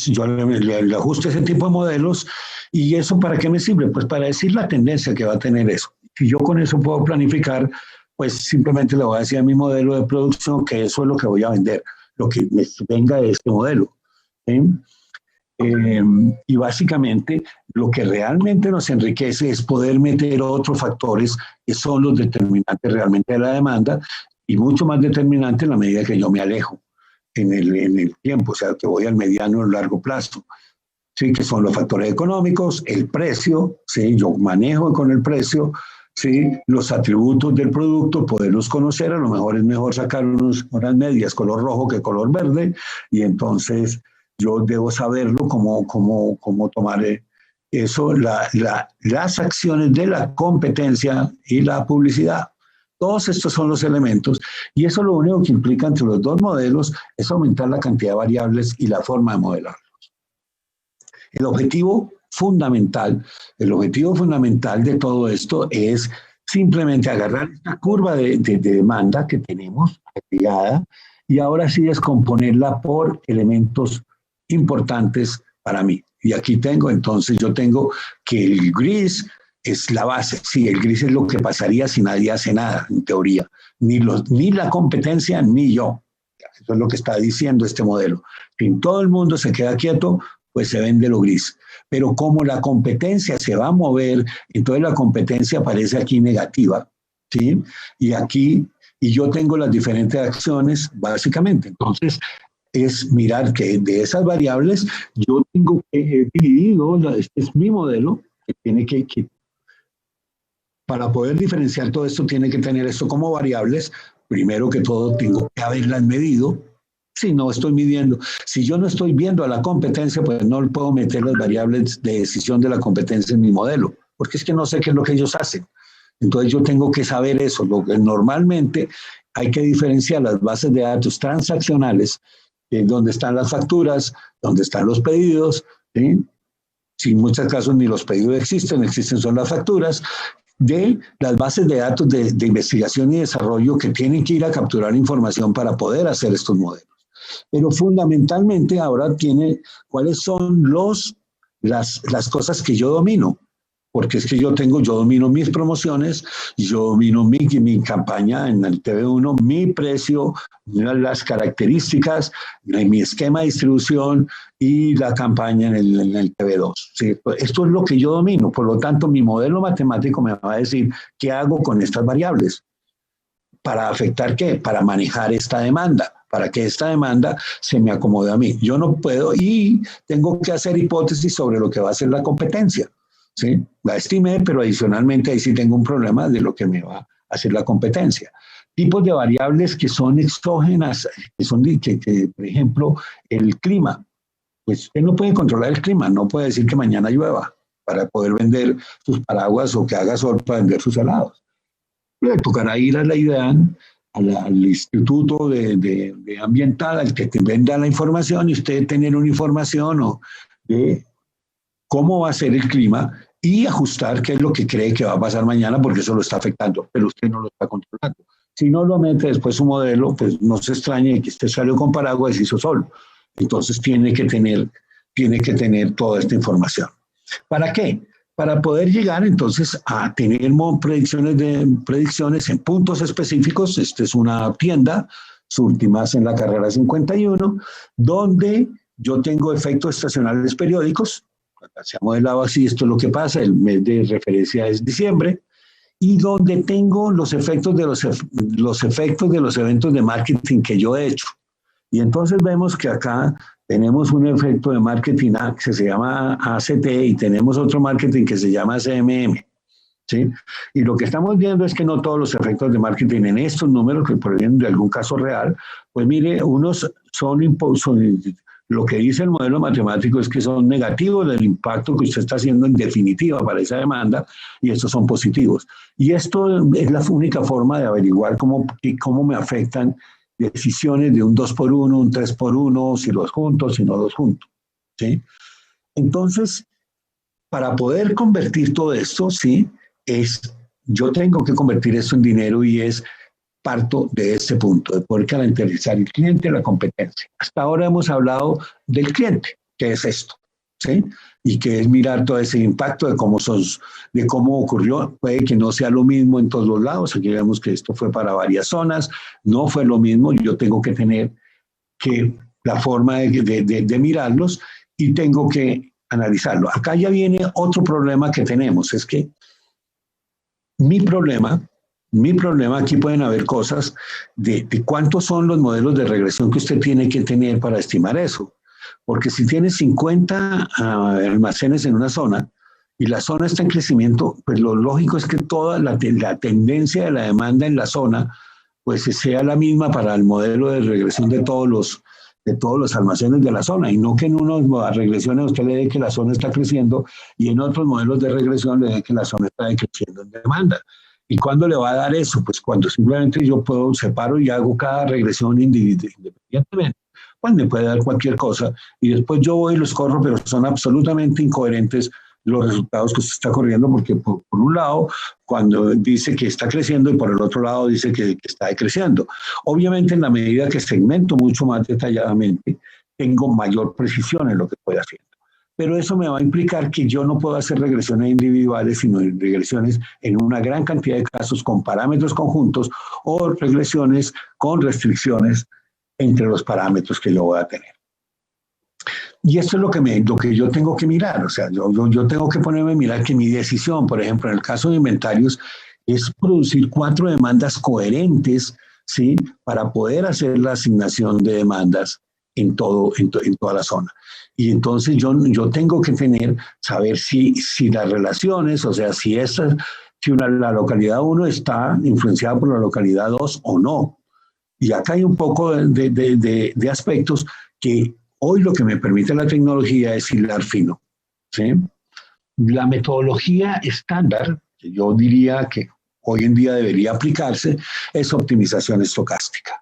yo le ajusto ese tipo de modelos y eso ¿para qué me sirve? Pues para decir la tendencia que va a tener eso. Si yo con eso puedo planificar, pues simplemente le voy a decir a mi modelo de producción que eso es lo que voy a vender, lo que me venga de este modelo, ¿sí? Y básicamente lo que realmente nos enriquece es poder meter otros factores que son los determinantes realmente de la demanda y mucho más determinante en la medida que yo me alejo en el tiempo, o sea, que voy al mediano o largo plazo, ¿sí? Que son los factores económicos, el precio, ¿sí? Yo manejo con el precio ¿sí? Los atributos del producto, poderlos conocer, a lo mejor es mejor sacar unas medias color rojo que color verde, y entonces yo debo saberlo cómo tomar eso, las acciones de la competencia y la publicidad. Todos estos son los elementos, y eso lo único que implica entre los dos modelos es aumentar la cantidad de variables y la forma de modelarlos. El objetivo fundamental de todo esto es simplemente agarrar esta curva de demanda que tenemos agregada y ahora sí descomponerla por elementos importantes para mí. Y aquí entonces yo tengo que el gris es la base. Sí, el gris es lo que pasaría si nadie hace nada, en teoría. Ni la competencia, ni yo. Eso es lo que está diciendo este modelo. Si todo el mundo se queda quieto, pues se vende lo gris. Pero como la competencia se va a mover, entonces la competencia aparece aquí negativa, ¿sí? Y yo tengo las diferentes acciones, básicamente. Entonces, es mirar que de esas variables yo tengo que dividido, este es mi modelo, que tiene que para poder diferenciar todo esto, tiene que tener esto como variables. Primero que todo, tengo que haberlas medido. Si no estoy midiendo, si yo no estoy viendo a la competencia, pues no puedo meter las variables de decisión de la competencia en mi modelo, porque es que no sé qué es lo que ellos hacen. Entonces yo tengo que saber eso. Lo que normalmente hay que diferenciar las bases de datos transaccionales, donde están las facturas, donde están los pedidos, ¿sí? Si en muchos casos ni los pedidos existen son las facturas, de las bases de datos de investigación y desarrollo que tienen que ir a capturar información para poder hacer estos modelos. Pero fundamentalmente ahora tiene cuáles son las cosas que yo domino, porque es que yo domino mis promociones, yo domino mi campaña en el TV1, mi precio, las características, mi esquema de distribución y la campaña en el TV2. ¿Sí? Esto es lo que yo domino, por lo tanto mi modelo matemático me va a decir qué hago con estas variables. ¿Para afectar qué? Para manejar esta demanda, para que esta demanda se me acomode a mí. Yo no puedo y tengo que hacer hipótesis sobre lo que va a hacer la competencia. ¿Sí? La estimé, pero adicionalmente ahí sí tengo un problema de lo que me va a hacer la competencia. Tipos de variables que son exógenas, que por ejemplo, el clima. Pues usted no puede controlar el clima, no puede decir que mañana llueva para poder vender sus paraguas o que haga sol para vender sus helados. Le tocará ir a la IDEAN, al Instituto de Ambiental, al que te venda la información y usted tener una información de cómo va a ser el clima y ajustar qué es lo que cree que va a pasar mañana porque eso lo está afectando, pero usted no lo está controlando. Si no lo mete después su modelo, pues no se extrañe que usted salió con paraguas y hizo sol. Entonces tiene que tener toda esta información. ¿Para qué? Para poder llegar entonces a tener predicciones en puntos específicos. Esta es una tienda, Surtimas en la carrera 51, donde yo tengo efectos estacionales periódicos. Se ha modelado así, esto es lo que pasa, el mes de referencia es diciembre, y donde tengo los efectos de los eventos de marketing que yo he hecho. Y entonces vemos que acá tenemos un efecto de marketing que se llama ACT y tenemos otro marketing que se llama CMM. ¿Sí? Y lo que estamos viendo es que no todos los efectos de marketing en estos números que provienen de algún caso real, pues mire, unos son lo que dice el modelo matemático es que son negativos del impacto que usted está haciendo en definitiva para esa demanda y estos son positivos. Y esto es la única forma de averiguar cómo me afectan decisiones de un 2x1, un 3x1, si los junto, si no los junto. ¿Sí? Entonces, para poder convertir todo esto, ¿sí? Yo tengo que convertir esto en dinero y parto de este punto, de poder caracterizar el cliente y la competencia. Hasta ahora hemos hablado del cliente, que es esto, ¿sí? Y que es mirar todo ese impacto de cómo ocurrió. Puede que no sea lo mismo en todos los lados. Aquí vemos que esto fue para varias zonas, no fue lo mismo. Yo tengo que tener la forma de mirarlos y tengo que analizarlo. Acá ya viene otro problema que tenemos, es que mi problema, aquí pueden haber cosas de cuántos son los modelos de regresión que usted tiene que tener para estimar eso. Porque si tiene 50 almacenes en una zona y la zona está en crecimiento, pues lo lógico es que toda la tendencia de la demanda en la zona pues sea la misma para el modelo de regresión de todos los almacenes de la zona, y no que en unas regresiones usted le dé que la zona está creciendo y en otros modelos de regresión le dé que la zona está decreciendo en demanda. ¿Y cuándo le va a dar eso? Pues cuando simplemente yo separo y hago cada regresión independientemente. Pues me puede dar cualquier cosa y después yo voy y los corro, pero son absolutamente incoherentes los resultados que usted está corriendo, porque por un lado, cuando dice que está creciendo y por el otro lado dice que está decreciendo. Obviamente, en la medida que segmento mucho más detalladamente, tengo mayor precisión en lo que estoy haciendo. Pero eso me va a implicar que yo no puedo hacer regresiones individuales, sino regresiones en una gran cantidad de casos con parámetros conjuntos o regresiones con restricciones entre los parámetros que yo voy a tener. Y esto es lo que yo tengo que mirar. O sea, yo tengo que ponerme a mirar que mi decisión, por ejemplo, en el caso de inventarios, es producir 4 demandas coherentes, ¿sí? Para poder hacer la asignación de demandas en toda la zona. Y entonces yo tengo que saber si las relaciones, o sea, si la localidad 1 está influenciada por la localidad 2 o no. Y acá hay un poco de aspectos que hoy lo que me permite la tecnología es hilar fino, ¿sí? La metodología estándar, que yo diría que hoy en día debería aplicarse, es optimización estocástica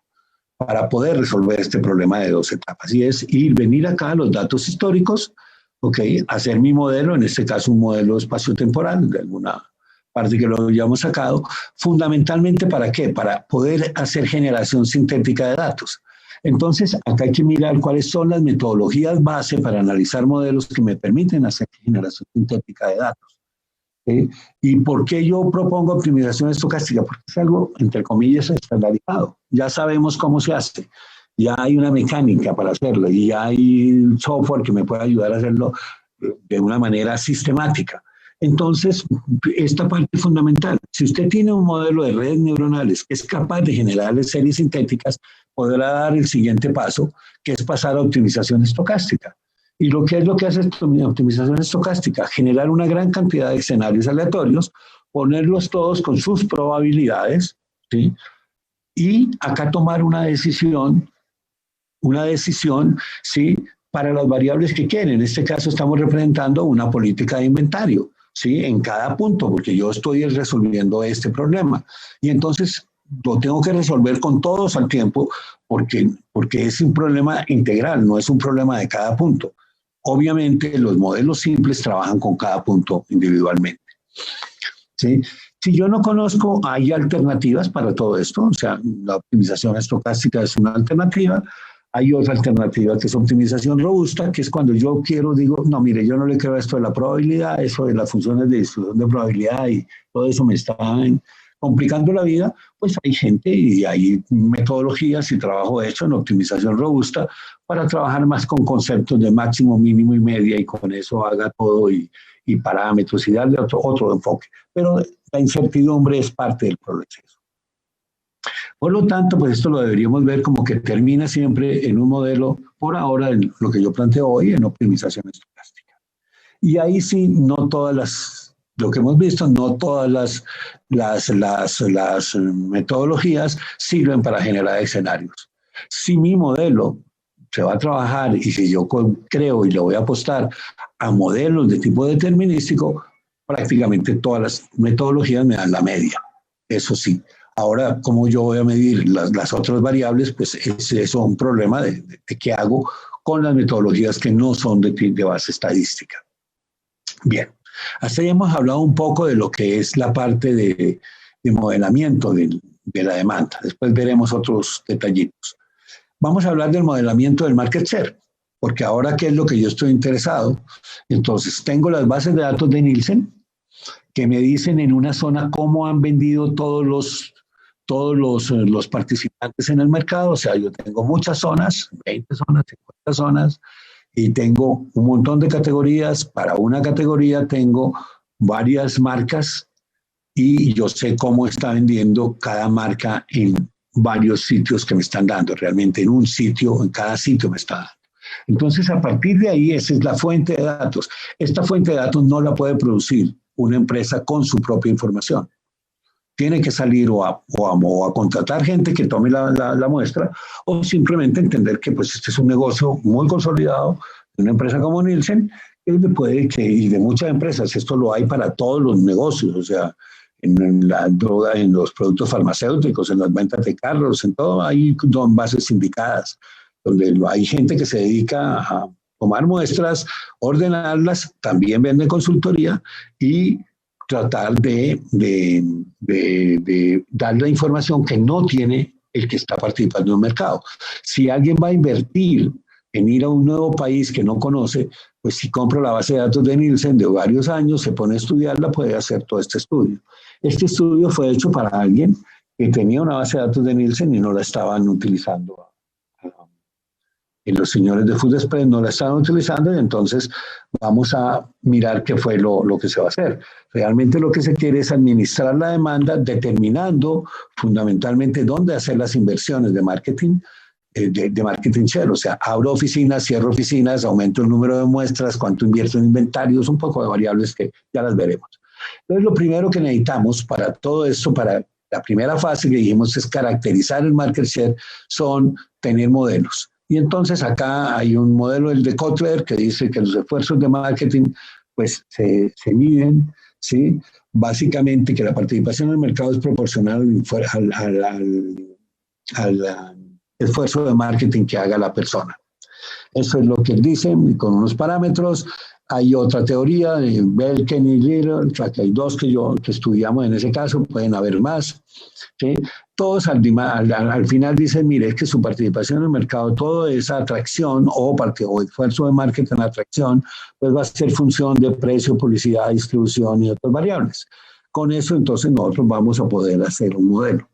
para poder resolver este problema de 2 etapas. Y es venir acá a los datos históricos, ¿okay? Hacer mi modelo, en este caso un modelo espaciotemporal, de alguna parte que lo hayamos sacado, fundamentalmente ¿para qué? Para poder hacer generación sintética de datos. Entonces, acá hay que mirar cuáles son las metodologías base para analizar modelos que me permiten hacer generación sintética de datos. ¿Sí? ¿Y por qué yo propongo optimización estocástica? Porque es algo, entre comillas, estandarizado. Ya sabemos cómo se hace. Ya hay una mecánica para hacerlo y ya hay software que me puede ayudar a hacerlo de una manera sistemática. Entonces, esta parte es fundamental. Si usted tiene un modelo de redes neuronales que es capaz de generar series sintéticas, podrá dar el siguiente paso, que es pasar a optimización estocástica. ¿Y lo que hace optimización estocástica? Generar una gran cantidad de escenarios aleatorios, ponerlos todos con sus probabilidades, ¿sí? Y acá tomar una decisión, ¿sí? Para las variables que quieren. En este caso estamos representando una política de inventario, ¿sí? En cada punto, porque yo estoy resolviendo este problema. Y entonces lo tengo que resolver con todos al tiempo, porque es un problema integral, no es un problema de cada punto. Obviamente los modelos simples trabajan con cada punto individualmente, ¿sí? Si yo no conozco, hay alternativas para todo esto. O sea, la optimización estocástica es una alternativa. Hay otra alternativa que es optimización robusta, que es cuando yo digo, no, mire, yo no le creo esto de la probabilidad, eso de las funciones de distribución de probabilidad y todo eso me está complicando la vida. Pues hay gente y hay metodologías y trabajo hecho en optimización robusta para trabajar más con conceptos de máximo, mínimo y media, y con eso haga todo y parámetros y darle otro enfoque. Pero la incertidumbre es parte del proceso. Por lo tanto, pues esto lo deberíamos ver como que termina siempre en un modelo, por ahora, en lo que yo planteo hoy, en optimización estocástica. Y ahí sí, lo que hemos visto, no todas las metodologías sirven para generar escenarios. Si mi modelo se va a trabajar y si yo creo y le voy a apostar a modelos de tipo determinístico, prácticamente todas las metodologías me dan la media. Eso sí. Ahora, ¿cómo yo voy a medir las otras variables? Pues es eso un problema de qué hago con las metodologías que no son de base estadística. Bien, hasta ahí hemos hablado un poco de lo que es la parte de modelamiento de la demanda. Después veremos otros detallitos. Vamos a hablar del modelamiento del market share, porque ahora, ¿qué es lo que yo estoy interesado? Entonces, tengo las bases de datos de Nielsen, que me dicen en una zona cómo han vendido todos los participantes en el mercado. O sea, yo tengo muchas zonas, 20 zonas, 50 zonas, y tengo un montón de categorías. Para una categoría tengo varias marcas y yo sé cómo está vendiendo cada marca en varios sitios que me están dando. Realmente en cada sitio me está dando. Entonces, a partir de ahí, esa es la fuente de datos. Esta fuente de datos no la puede producir una empresa con su propia información. Tiene que salir o a contratar gente que tome la muestra, o simplemente entender que pues, este es un negocio muy consolidado de una empresa como Nielsen, y de muchas empresas. Esto lo hay para todos los negocios, o sea, en la droga, en los productos farmacéuticos, en las ventas de carros, en todo, hay bases sindicadas, donde hay gente que se dedica a tomar muestras, ordenarlas, también vende consultoría y tratar de dar la información que no tiene el que está participando en un mercado. Si alguien va a invertir en ir a un nuevo país que no conoce, pues si compra la base de datos de Nielsen de varios años, se pone a estudiarla, puede hacer todo este estudio. Este estudio fue hecho para alguien que tenía una base de datos de Nielsen y no la estaban utilizando. Y los señores de Food Express no la estaban utilizando, y entonces vamos a mirar qué fue lo que se va a hacer. Realmente lo que se quiere es administrar la demanda, determinando fundamentalmente dónde hacer las inversiones de marketing, de marketing share, o sea, abro oficinas, cierro oficinas, aumento el número de muestras, cuánto invierto en inventarios, un poco de variables que ya las veremos. Entonces, lo primero que necesitamos para todo esto, para la primera fase que dijimos es caracterizar el market share, son tener modelos. Y entonces acá hay un modelo, el de Kotler, que dice que los esfuerzos de marketing pues se miden, ¿sí? Básicamente que la participación en el mercado es proporcional al esfuerzo de marketing que haga la persona. Eso es lo que él dice, con unos parámetros. Hay otra teoría de Belkin y Little, que hay dos que estudiamos en ese caso, pueden haber más, ¿sí? Todos al final dicen, mire, es que su participación en el mercado, toda esa atracción o esfuerzo de marketing en atracción, pues va a ser función de precio, publicidad, distribución y otras variables. Con eso, entonces, nosotros vamos a poder hacer un modelo.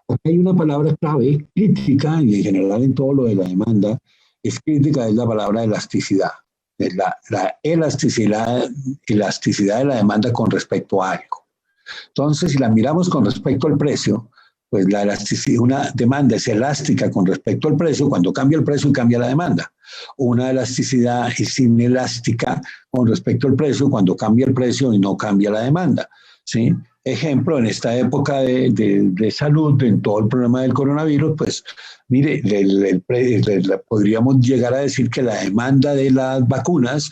Aquí hay una palabra clave, crítica, y en general en todo lo de la demanda, es crítica, es la palabra elasticidad. Es la elasticidad de la demanda con respecto a algo. Entonces, si la miramos con respecto al precio, pues la elasticidad, una demanda es elástica con respecto al precio cuando cambia el precio y cambia la demanda. Una elasticidad es inelástica con respecto al precio cuando cambia el precio y no cambia la demanda, ¿sí? Ejemplo, en esta época de salud, en todo el problema del coronavirus, pues mire, podríamos llegar a decir que la demanda de las vacunas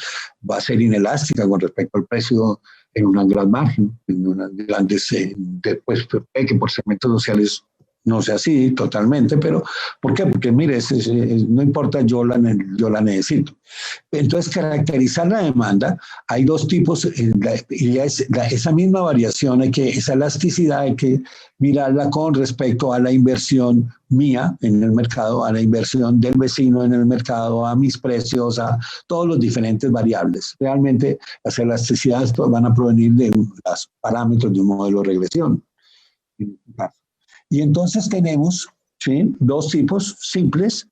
va a ser inelástica con respecto al precio en una gran margen, en unas grandes, después que por segmentos sociales no sea así totalmente, pero ¿por qué? Porque mire, no importa, yo la necesito. Entonces, caracterizar la demanda, hay dos tipos, y esa misma variación, esa elasticidad hay que mirarla con respecto a la inversión mía en el mercado, a la inversión del vecino en el mercado, a mis precios, a todos los diferentes variables. Realmente las elasticidades van a provenir de los parámetros de un modelo de regresión. Y entonces tenemos, ¿sí?, dos tipos, simples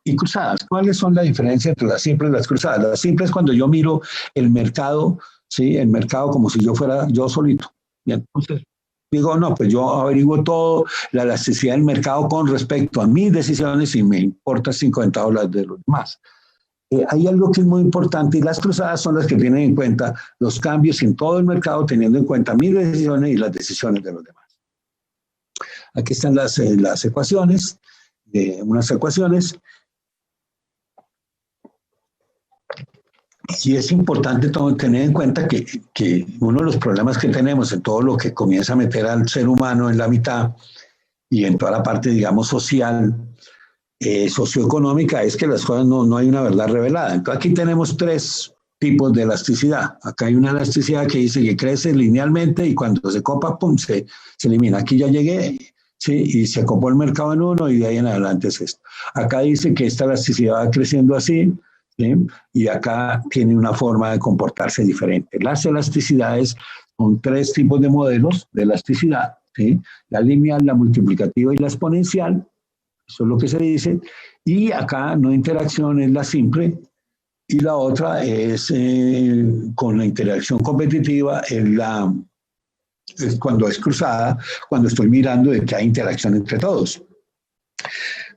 y cruzadas. ¿Cuáles son la diferencia entre las simples y las cruzadas? Las simples es cuando yo miro el mercado, ¿sí?, el mercado como si yo fuera yo solito. Y entonces digo, no, pues yo averiguo todo, la elasticidad del mercado con respecto a mis decisiones y me importa 50 dólares de los demás. Hay algo que es muy importante y las cruzadas son las que tienen en cuenta los cambios en todo el mercado teniendo en cuenta mis decisiones y las decisiones de los demás. Aquí están las ecuaciones, unas ecuaciones. Y es importante tener en cuenta que uno de los problemas que tenemos en todo lo que comienza a meter al ser humano en la mitad y en toda la parte, digamos, social, socioeconómica, es que las cosas no hay una verdad revelada. Entonces aquí tenemos tres tipos de elasticidad. Acá hay una elasticidad que dice que crece linealmente y cuando se copa, pum, se elimina. Aquí ya llegué, ¿sí?, y se copó el mercado en uno y de ahí en adelante es esto. Acá dice que esta elasticidad va creciendo así, ¿sí?, y acá tiene una forma de comportarse diferente. Las elasticidades son tres tipos de modelos de elasticidad, ¿sí?, la lineal, la multiplicativa y la exponencial. Eso es lo que se dice. Y acá no interacción es la simple y la otra es con la interacción competitiva, es cuando es cruzada, cuando estoy mirando de que hay interacción entre todos.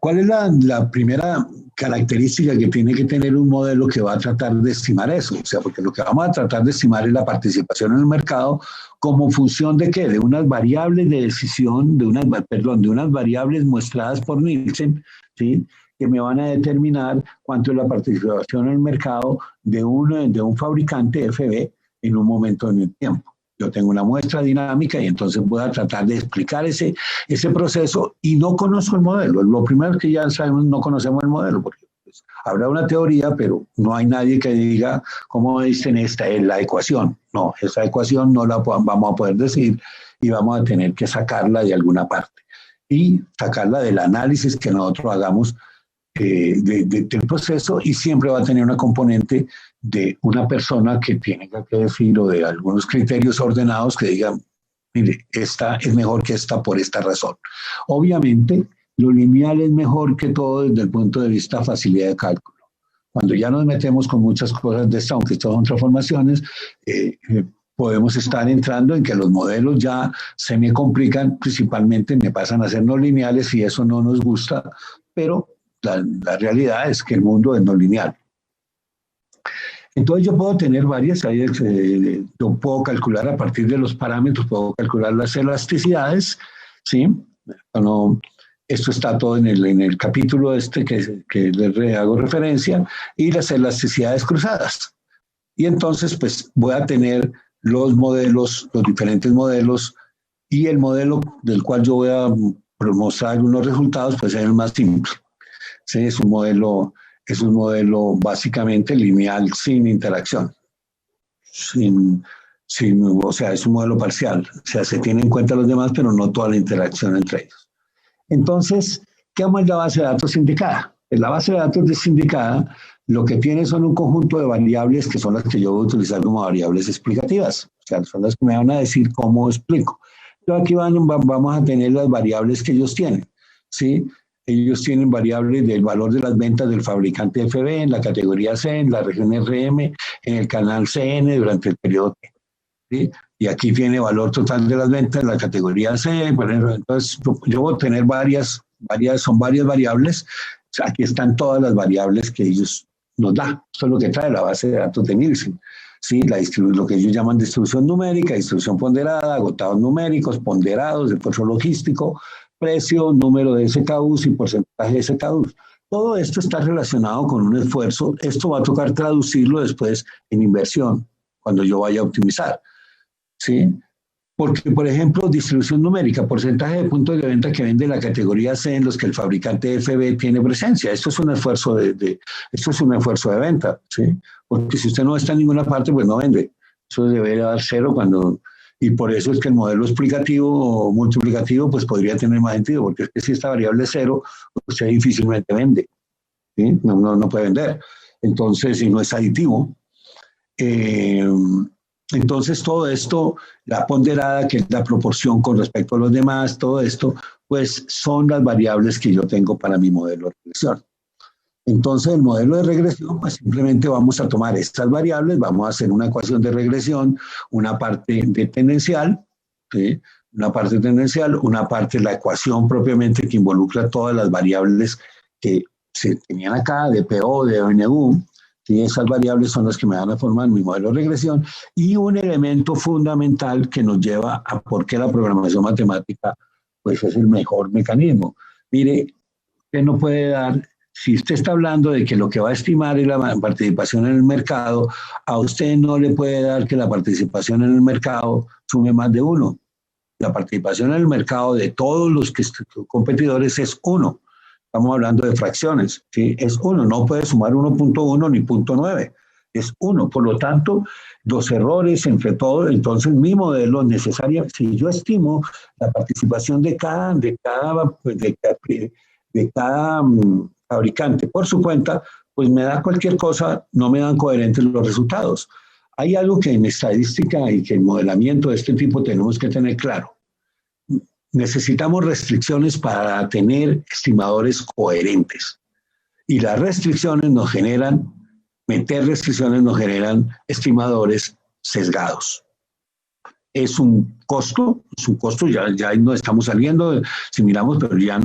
¿Cuál es la primera característica que tiene que tener un modelo que va a tratar de estimar eso. O sea, porque lo que vamos a tratar de estimar es la participación en el mercado como función de ¿qué? De unas variables de decisión, de unas variables muestradas por Nielsen, ¿sí? Que me van a determinar cuánto es la participación en el mercado de un fabricante FB en un momento en el tiempo. Yo tengo una muestra dinámica y entonces voy a tratar de explicar ese proceso y no conozco el modelo. Lo primero es que ya sabemos, no conocemos el modelo, porque pues, habrá una teoría, pero no hay nadie que diga, cómo dicen, esta es la ecuación. No, esa ecuación no la vamos a poder decir y vamos a tener que sacarla de alguna parte y sacarla del análisis que nosotros hagamos del proceso, y siempre va a tener una componente de una persona que tiene que decir, o de algunos criterios ordenados que digan, mire, esta es mejor que esta por esta razón. Obviamente, lo lineal es mejor que todo desde el punto de vista de facilidad de cálculo. Cuando ya nos metemos con muchas cosas de esta, aunque estas son transformaciones, podemos estar entrando en que los modelos ya se me complican, principalmente me pasan a ser no lineales y eso no nos gusta, pero la realidad es que el mundo es no lineal. Entonces yo puedo tener varias, yo puedo calcular a partir de los parámetros, puedo calcular las elasticidades, ¿sí? Bueno, esto está todo en el capítulo que les hago referencia, y las elasticidades cruzadas. Y entonces pues voy a tener los modelos, los diferentes modelos, y el modelo del cual yo voy a mostrar unos resultados pues es el más simple. Sí, es un modelo básicamente lineal sin interacción. O sea, es un modelo parcial. O sea, se tiene en cuenta los demás, pero no toda la interacción entre ellos. Entonces, ¿qué llama la base de datos sindicada? En la base de datos sindicada lo que tiene son un conjunto de variables que son las que yo voy a utilizar como variables explicativas. O sea, son las que me van a decir cómo explico. Pero aquí vamos a tener las variables que ellos tienen, ¿sí? Ellos tienen variables del valor de las ventas del fabricante FB en la categoría C, en la región RM, en el canal CN durante el periodo T, ¿sí? Y aquí tiene valor total de las ventas en la categoría C. Bueno, entonces, yo voy a tener son varias variables. O sea, aquí están todas las variables que ellos nos dan. Esto es lo que trae la base de datos de Nielsen. ¿Sí? Lo que ellos llaman distribución numérica, distribución ponderada, agotados numéricos, ponderados, esfuerzo logístico, precio, número de SKUs y porcentaje de SKUs. Todo esto está relacionado con un esfuerzo. Esto va a tocar traducirlo después en inversión, cuando yo vaya a optimizar, ¿sí? Porque, por ejemplo, distribución numérica, porcentaje de puntos de venta que vende la categoría C en los que el fabricante FB tiene presencia. Esto es un esfuerzo esto es un esfuerzo de venta, ¿sí? Porque si usted no está en ninguna parte, pues no vende. Eso debería dar cero y por eso es que el modelo explicativo o multiplicativo pues podría tener más sentido, porque es que si esta variable es cero, usted difícilmente vende, ¿sí? No puede vender. Entonces, si no es aditivo. Entonces, todo esto, la ponderada, que es la proporción con respecto a los demás, todo esto, pues son las variables que yo tengo para mi modelo de regresión. Entonces, el modelo de regresión, pues simplemente vamos a tomar estas variables, vamos a hacer una ecuación de regresión, una parte de tendencial, ¿sí? Una parte tendencial, una parte de la ecuación propiamente que involucra todas las variables que se tenían acá, de PO, de ONU, ¿sí? Esas variables son las que me van a formar mi modelo de regresión, y un elemento fundamental que nos lleva a por qué la programación matemática pues es el mejor mecanismo. Mire, usted no puede dar... Si usted está hablando de que lo que va a estimar es la participación en el mercado, a usted no le puede dar que la participación en el mercado sume más de 1. La participación en el mercado de todos los competidores es 1. Estamos hablando de fracciones, ¿sí? Es 1, no puede sumar 1.1 ni 0.9, es 1. Por lo tanto, los errores entre todos, entonces mi modelo necesario, si yo estimo la participación de cada fabricante por su cuenta, pues me da cualquier cosa, no me dan coherentes los resultados. Hay algo que en estadística y que en modelamiento de este tipo tenemos que tener claro. Necesitamos restricciones para tener estimadores coherentes. Y las restricciones nos generan, meter restricciones nos generan estimadores sesgados. es un costo, ya no estamos saliendo, si miramos, pero ya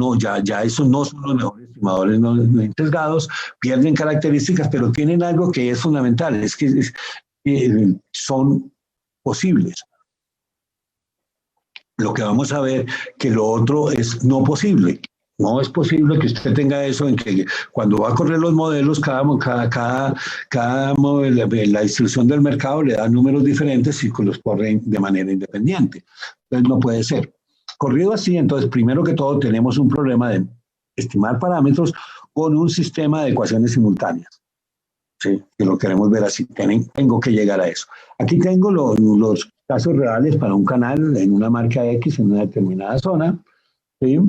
esos no son los mejores estimadores no sesgados, pierden características, pero tienen algo que es fundamental, es que son posibles. Lo que vamos a ver que lo otro es no posible. No es posible que usted tenga eso en que cuando va a correr los modelos, cada modelo, la distribución del mercado le da números diferentes y los corren de manera independiente. Entonces no puede ser. Corrido así, entonces primero que todo tenemos un problema de estimar parámetros con un sistema de ecuaciones simultáneas. Sí, que lo queremos ver así. Tengo que llegar a eso. Aquí tengo los casos reales para un canal en una marca X en una determinada zona. ¿Sí?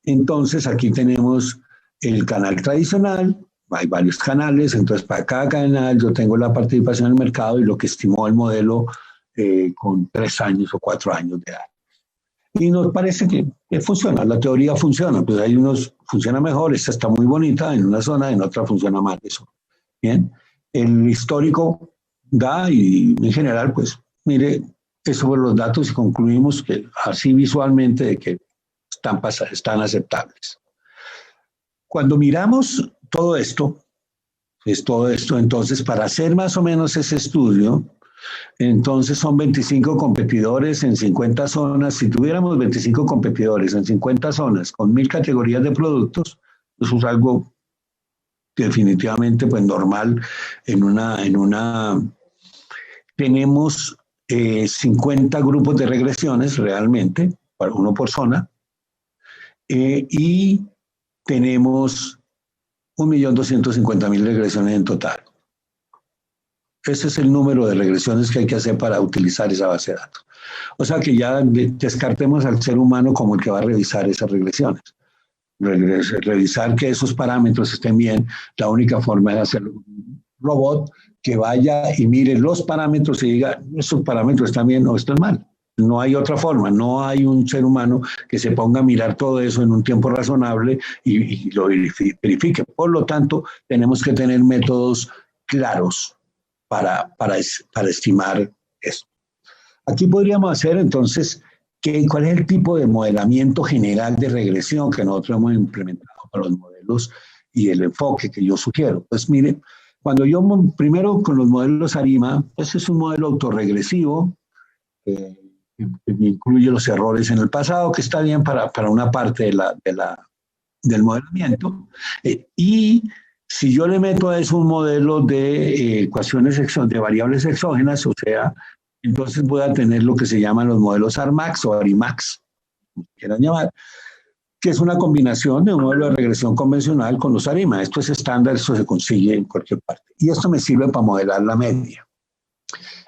Entonces aquí tenemos el canal tradicional, hay varios canales, entonces para cada canal yo tengo la participación en el mercado y lo que estimó el modelo con 3 años o 4 años de edad. Y nos parece que funciona, la teoría funciona, pues hay unos funciona mejor, esta está muy bonita en una zona, en otra funciona mal eso. Bien, el histórico da y en general pues mire, eso fueron los datos y concluimos que así visualmente de que están aceptables. Cuando miramos todo esto, entonces para hacer más o menos ese estudio, entonces son 25 competidores en 50 zonas. Si tuviéramos 25 competidores en 50 zonas con 1000 categorías de productos, eso es algo que definitivamente pues normal tenemos 50 grupos de regresiones realmente, para uno por zona, y tenemos 1.250.000 regresiones en total. Ese es el número de regresiones que hay que hacer para utilizar esa base de datos. O sea que ya descartemos al ser humano como el que va a revisar esas regresiones. Revisar que esos parámetros estén bien, la única forma es hacer un robot que vaya y mire los parámetros y diga, esos parámetros están bien o están mal. No hay otra forma, no hay un ser humano que se ponga a mirar todo eso en un tiempo razonable y lo verifique. Por lo tanto, tenemos que tener métodos claros para estimar eso. Aquí podríamos hacer entonces, ¿cuál es el tipo de modelamiento general de regresión que nosotros hemos implementado para los modelos y el enfoque que yo sugiero? Pues mire, cuando yo primero con los modelos ARIMA, pues es un modelo autorregresivo, que incluye los errores en el pasado, que está bien para una parte del modelamiento. Y si yo le meto a eso un modelo de ecuaciones de variables exógenas, o sea, entonces voy a tener lo que se llaman los modelos ARMAX o ARIMAX, como quieran llamar, que es una combinación de un modelo de regresión convencional con los ARIMA. Esto es estándar, esto se consigue en cualquier parte. Y esto me sirve para modelar la media.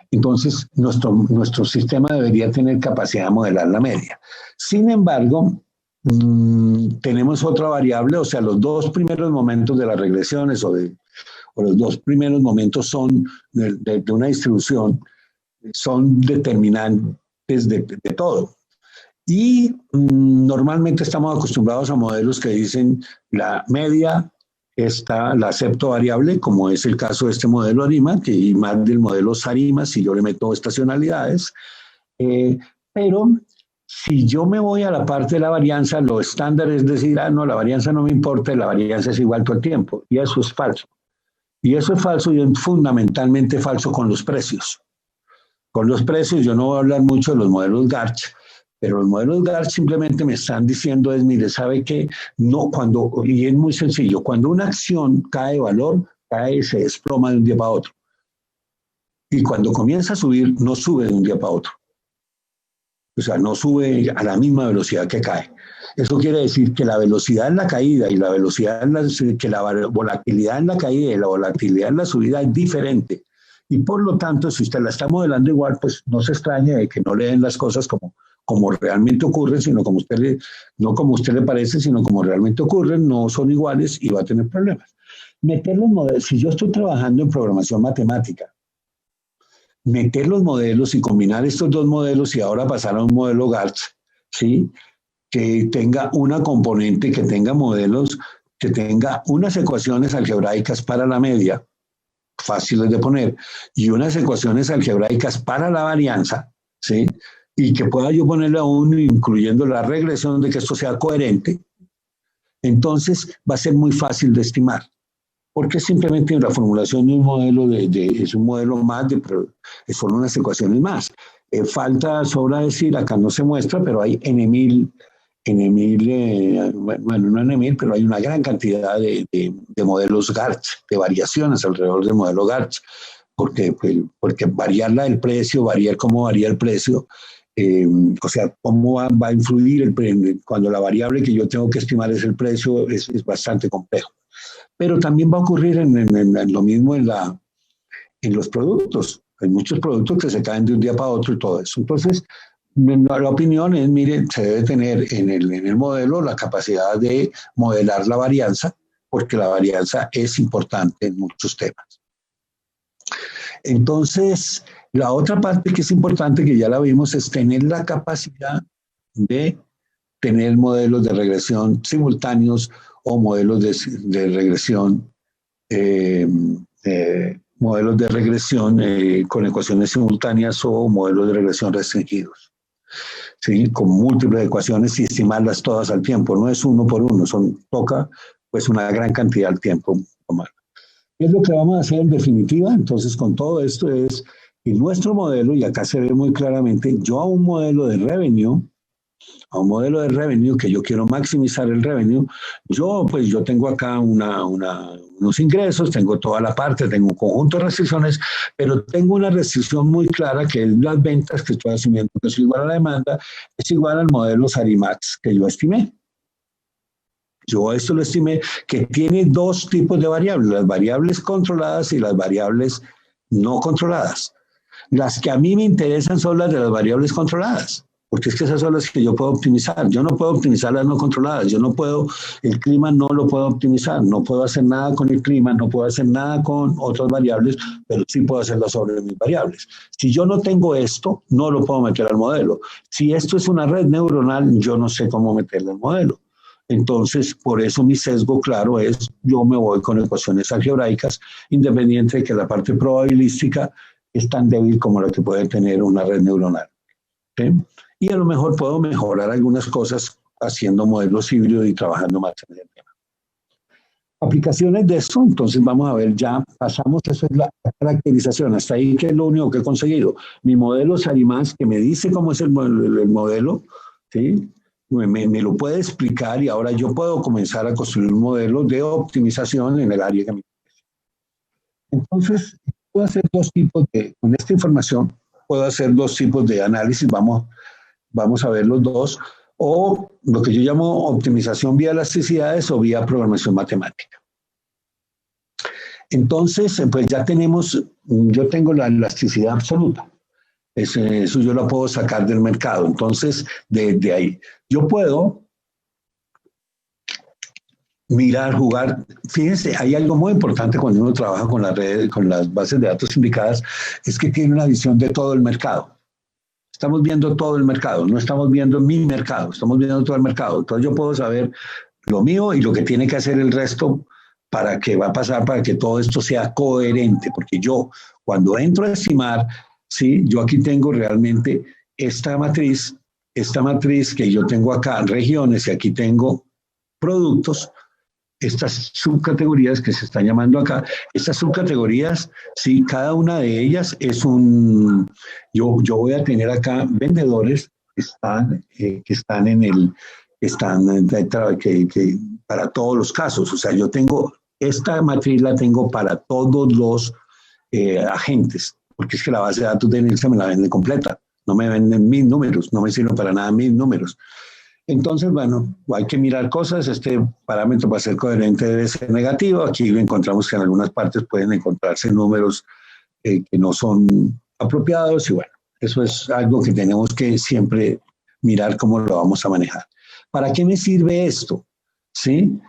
Entonces, nuestro sistema debería tener capacidad de modelar la media. Sin embargo, tenemos otra variable, o sea, los 2 primeros momentos de las regresiones o los 2 primeros momentos son de una distribución, son determinantes de todo. Y normalmente estamos acostumbrados a modelos que dicen la media la acepto variable, como es el caso de este modelo ARIMA, y más del modelo SARIMA, si yo le meto estacionalidades. Pero si yo me voy a la parte de la varianza, lo estándar es decir, no, la varianza no me importa, la varianza es igual todo el tiempo. Y eso es falso. Y eso es falso y es fundamentalmente falso con los precios. Con los precios, yo no voy a hablar mucho de los modelos Garch, pero los modelos Garch simplemente me están diciendo mire, ¿sabe qué? No, y es muy sencillo, cuando una acción cae de valor, se desploma de un día para otro. Y cuando comienza a subir, no sube de un día para otro. O sea, no sube a la misma velocidad que cae. Eso quiere decir que la velocidad en la caída y la velocidad que la volatilidad en la caída y la volatilidad en la subida es diferente. Y por lo tanto, si usted la está modelando igual, pues no se extrañe de que no le den las cosas como realmente ocurren, sino no como usted le parece, sino como realmente ocurren, no son iguales y va a tener problemas. Meter los modelos, si yo estoy trabajando en programación matemática, meter los modelos y combinar estos 2 modelos y ahora pasar a un modelo Garch, ¿sí? Que tenga una componente, que tenga modelos, que tenga unas ecuaciones algebraicas para la media, fáciles de poner, y unas ecuaciones algebraicas para la varianza, ¿sí? Y que pueda yo ponerle a uno, incluyendo la regresión, de que esto sea coherente, entonces va a ser muy fácil de estimar. Porque simplemente la formulación de un modelo es un modelo más, son unas ecuaciones más. Sobra decir, acá no se muestra, pero hay bueno, no N1000, pero hay una gran cantidad de modelos GARCH, de variaciones alrededor del modelo GARCH, porque variar el precio, variar cómo varía el precio, o sea, cómo va a influir cuando la variable que yo tengo que estimar es el precio, es bastante complejo. Pero también va a ocurrir en lo mismo en los productos. Hay muchos productos que se caen de un día para otro y todo eso. Entonces, la opinión es, miren, se debe tener en el modelo la capacidad de modelar la varianza, porque la varianza es importante en muchos temas. Entonces, la otra parte que es importante, que ya la vimos, es tener la capacidad de tener modelos de regresión simultáneos o modelos de regresión, con ecuaciones simultáneas o modelos de regresión restringidos, ¿sí? Con múltiples ecuaciones y estimarlas todas al tiempo. No es uno por uno, toca pues una gran cantidad al tiempo. ¿Qué es lo que vamos a hacer en definitiva? Entonces, con todo esto es que nuestro modelo, y acá se ve muy claramente, yo a un modelo de revenue, que yo quiero maximizar el revenue, yo tengo acá unos ingresos, tengo toda la parte, tengo un conjunto de restricciones, pero tengo una restricción muy clara que es las ventas que estoy asumiendo, que es igual a la demanda, es igual al modelo Sarimax que yo estimé. Yo esto lo estimé que tiene dos tipos de variables, las variables controladas y las variables no controladas. Las que a mí me interesan son las de las variables controladas, porque es que esas son las que yo puedo optimizar. Yo no puedo optimizar las no controladas, el clima no lo puedo optimizar, no puedo hacer nada con el clima, no puedo hacer nada con otras variables, pero sí puedo hacerlo sobre mis variables. Si yo no tengo esto, no lo puedo meter al modelo. Si esto es una red neuronal, yo no sé cómo meterlo al modelo. Entonces, por eso mi sesgo claro es, yo me voy con ecuaciones algebraicas, independiente de que la parte probabilística es tan débil como la que puede tener una red neuronal. ¿Sí? Y a lo mejor puedo mejorar algunas cosas haciendo modelos híbridos y trabajando más en el tema. Aplicaciones de esto, entonces vamos a ver, ya pasamos, eso es la caracterización, hasta ahí que es lo único que he conseguido. Mi modelo Sarimax, que me dice cómo es el modelo, ¿sí? Me lo puede explicar y ahora yo puedo comenzar a construir un modelo de optimización en el área que me interesa. Entonces, puedo hacer con esta información, puedo hacer dos tipos de análisis, vamos a ver los dos, o lo que yo llamo optimización vía elasticidades o vía programación matemática. Entonces, pues ya yo tengo la elasticidad absoluta. Eso yo lo puedo sacar del mercado. Entonces, de ahí, yo puedo mirar, jugar. Fíjense, hay algo muy importante cuando uno trabaja con las redes, con las bases de datos imbricadas, es que tiene una visión de todo el mercado. Estamos viendo todo el mercado, no estamos viendo mi mercado, estamos viendo todo el mercado. Entonces yo puedo saber lo mío y lo que tiene que hacer el resto para que va a pasar, para que todo esto sea coherente, porque yo cuando entro a estimar, sí, yo aquí tengo realmente esta matriz que yo tengo acá, regiones, y aquí tengo productos, estas subcategorías que se están llamando acá, estas subcategorías, sí, cada una de ellas es yo voy a tener acá vendedores que para todos los casos, o sea, yo tengo, esta matriz la tengo para todos los agentes, porque es que la base de datos de Nielsen me la venden completa, no me venden mis números, no me sirven para nada mis números. Entonces, bueno, hay que mirar cosas, este parámetro para ser coherente debe ser negativo, aquí encontramos que en algunas partes pueden encontrarse números que no son apropiados y bueno, eso es algo que tenemos que siempre mirar cómo lo vamos a manejar. ¿Para qué me sirve esto? ¿Sí?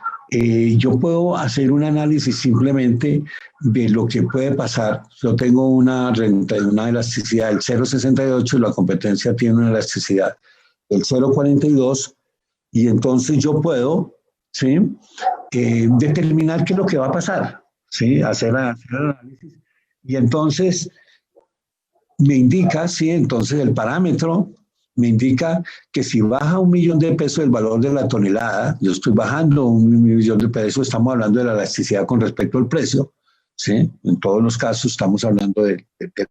Yo puedo hacer un análisis simplemente de lo que puede pasar. Yo tengo una elasticidad del 0,68 y la competencia tiene una elasticidad del 0,42 y entonces yo puedo, ¿sí? Determinar qué es lo que va a pasar, ¿sí? Hacer el análisis y entonces me indica, sí, entonces el parámetro me indica que si baja $1.000.000 el valor de la tonelada, yo estoy bajando $1.000.000, estamos hablando de la elasticidad con respecto al precio, ¿sí? En todos los casos estamos hablando del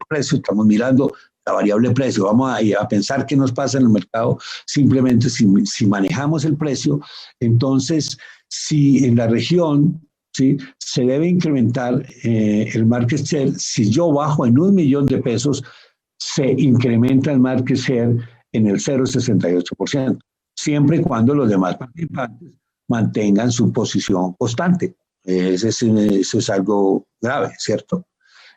precio, estamos mirando la variable precio, vamos a pensar qué nos pasa en el mercado, simplemente si manejamos el precio, entonces si en la región, ¿sí?, se debe incrementar el market share, si yo bajo en $1.000.000, se incrementa el market share en el 0,68%, siempre y cuando los demás participantes mantengan su posición constante. Eso es algo grave, ¿cierto?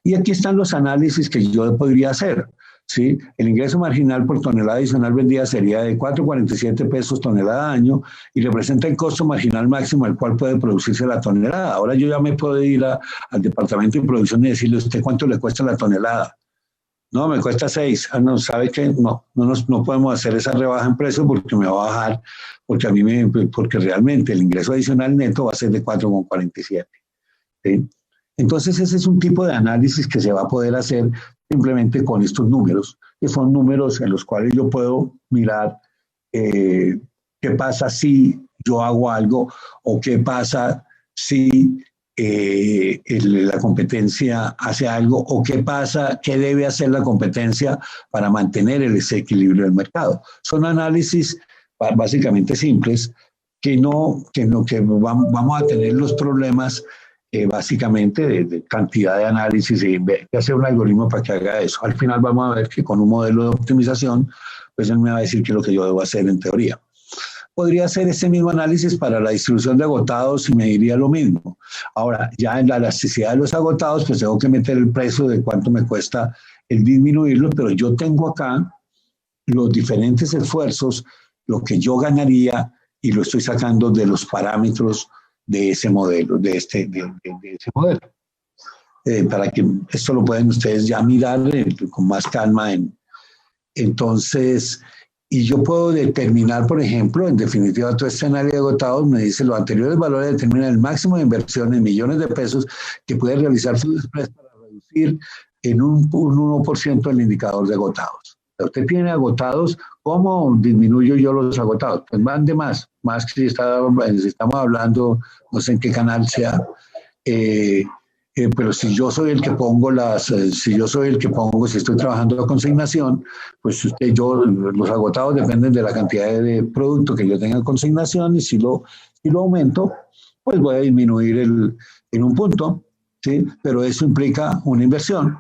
Y aquí están los análisis que yo podría hacer, ¿sí? El ingreso marginal por tonelada adicional vendida sería de $4.47 tonelada año y representa el costo marginal máximo al cual puede producirse la tonelada. Ahora yo ya me puedo ir al departamento de producción y decirle a usted cuánto le cuesta la tonelada. No, me cuesta 6. Ah, no, ¿sabe qué? No podemos hacer esa rebaja en precio porque me va a bajar, porque realmente el ingreso adicional neto va a ser de 4,47. ¿Sí? Entonces ese es un tipo de análisis que se va a poder hacer simplemente con estos números, que son números en los cuales yo puedo mirar qué pasa si yo hago algo o qué pasa si la competencia hace algo o qué pasa, qué debe hacer la competencia para mantener ese equilibrio del mercado. Son análisis básicamente simples que vamos a tener los problemas básicamente de cantidad de análisis y de hacer un algoritmo para que haga eso. Al final vamos a ver que con un modelo de optimización, pues él me va a decir qué es lo que yo debo hacer en teoría. Podría hacer ese mismo análisis para la distribución de agotados y me diría lo mismo. Ahora, ya en la elasticidad de los agotados, pues tengo que meter el precio de cuánto me cuesta el disminuirlo, pero yo tengo acá los diferentes esfuerzos, lo que yo ganaría y lo estoy sacando de los parámetros de ese modelo, de ese modelo. Para que esto lo pueden ustedes ya mirar con más calma. Entonces, y yo puedo determinar, por ejemplo, en definitiva, todo este análisis de agotados me dice los anteriores valores determinan el máximo de inversión en millones de pesos que puede realizar su Express para reducir en un 1% el indicador de agotados. Usted tiene agotados, ¿cómo disminuyo yo los agotados? Pues van de más que si estamos hablando, no sé en qué canal sea, pero si yo soy el que pongo si estoy trabajando la consignación, pues los agotados dependen de la cantidad de producto que yo tenga en consignación y si lo aumento, pues voy a disminuir en un punto, ¿sí? Pero eso implica una inversión.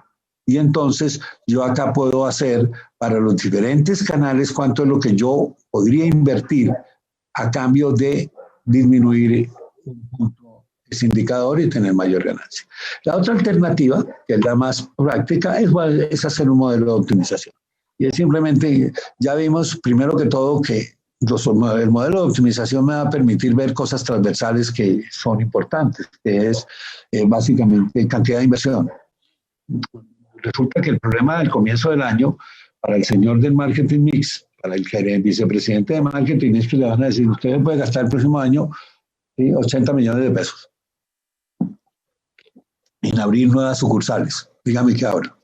Y entonces yo acá puedo hacer para los diferentes canales cuánto es lo que yo podría invertir a cambio de disminuir un punto ese indicador y tener mayor ganancia. La otra alternativa, que es la más práctica, es hacer un modelo de optimización. Y es simplemente, ya vimos primero que todo que el modelo de optimización me va a permitir ver cosas transversales que son importantes, que es básicamente cantidad de inversión. Resulta que el problema del comienzo del año para el señor del marketing mix, para el vicepresidente de marketing, es que le van a decir, usted puede gastar el próximo año, ¿sí?, 80 millones de pesos en abrir nuevas sucursales. Dígame qué abro.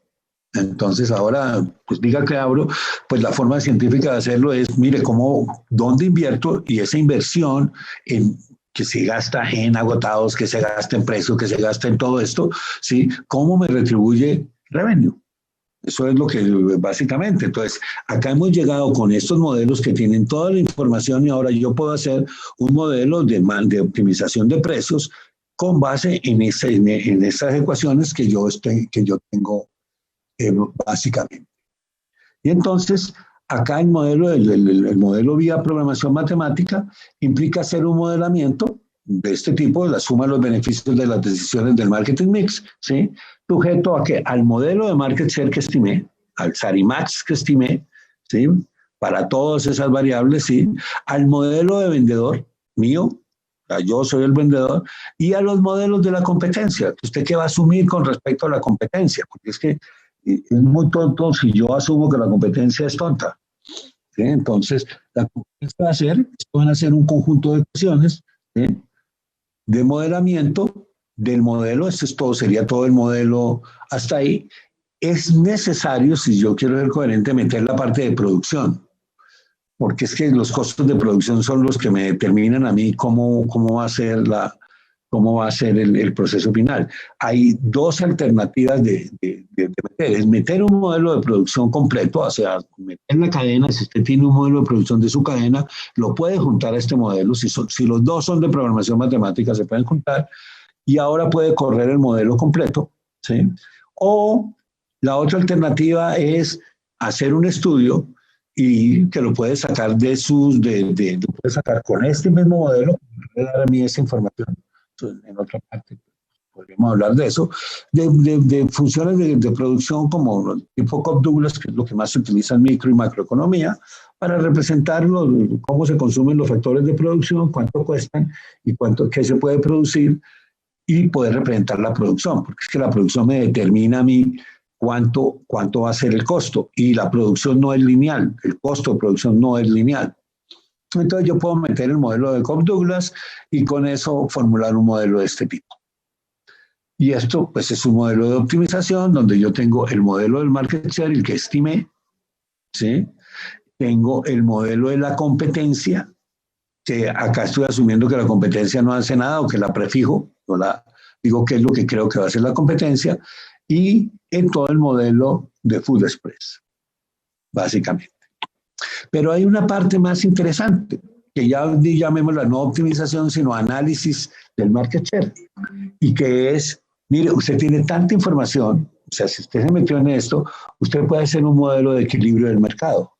Entonces ahora, pues diga que abro, pues la forma científica de hacerlo es, mire, dónde invierto y esa inversión que se gasta en agotados, que se gasta en precios, que se gasta en todo esto, ¿sí?, ¿cómo me retribuye revenue? Eso es lo que básicamente. Entonces, acá hemos llegado con estos modelos que tienen toda la información y ahora yo puedo hacer un modelo de optimización de precios con base en esas ecuaciones que yo tengo básicamente. Y entonces, acá el modelo vía programación matemática implica hacer un modelamiento de este tipo, la suma de los beneficios de las decisiones del marketing mix, ¿sí?, sujeto a que al modelo de market share que estimé, al Sarimax que estimé, ¿sí?, para todas esas variables, ¿sí?, al modelo de vendedor mío, o sea, yo soy el vendedor, y a los modelos de la competencia. ¿Usted qué va a asumir con respecto a la competencia? Porque es que es muy tonto si yo asumo que la competencia es tonta, ¿sí? Entonces, la competencia van a ser un conjunto de ecuaciones, ¿sí?, de modelamiento del modelo, sería todo el modelo hasta ahí, es necesario, si yo quiero ser coherente, meter la parte de producción, porque es que los costos de producción son los que me determinan a mí cómo va a ser el proceso final. Hay dos alternativas de meter. Es meter un modelo de producción completo, o sea, meter la cadena. Si usted tiene un modelo de producción de su cadena, lo puede juntar a este modelo. Si los dos son de programación matemática, se pueden juntar y ahora puede correr el modelo completo, ¿sí? O la otra alternativa es hacer un estudio y que lo puede sacar lo puede sacar con este mismo modelo, puede dar a mí esa información. Entonces, en otra parte podríamos hablar de eso, de funciones de producción como tipo Cobb-Douglas, que es lo que más se utiliza en micro y macroeconomía, para representar cómo se consumen los factores de producción, cuánto cuestan y qué se puede producir, y poder representar la producción, porque es que la producción me determina a mí cuánto va a ser el costo, y la producción no es lineal, el costo de producción no es lineal. Entonces yo puedo meter el modelo de Cobb-Douglas y con eso formular un modelo de este tipo. Y esto pues es un modelo de optimización donde yo tengo el modelo del market share, el que estimé, ¿sí? Tengo el modelo de la competencia, que acá estoy asumiendo que la competencia no hace nada o que la prefijo, digo qué es lo que creo que va a ser la competencia, y en todo el modelo de Food Express, básicamente. Pero hay una parte más interesante, que ya llamémosla no optimización, sino análisis del market share, y que es, mire, usted tiene tanta información, o sea, si usted se metió en esto, usted puede hacer un modelo de equilibrio del mercado.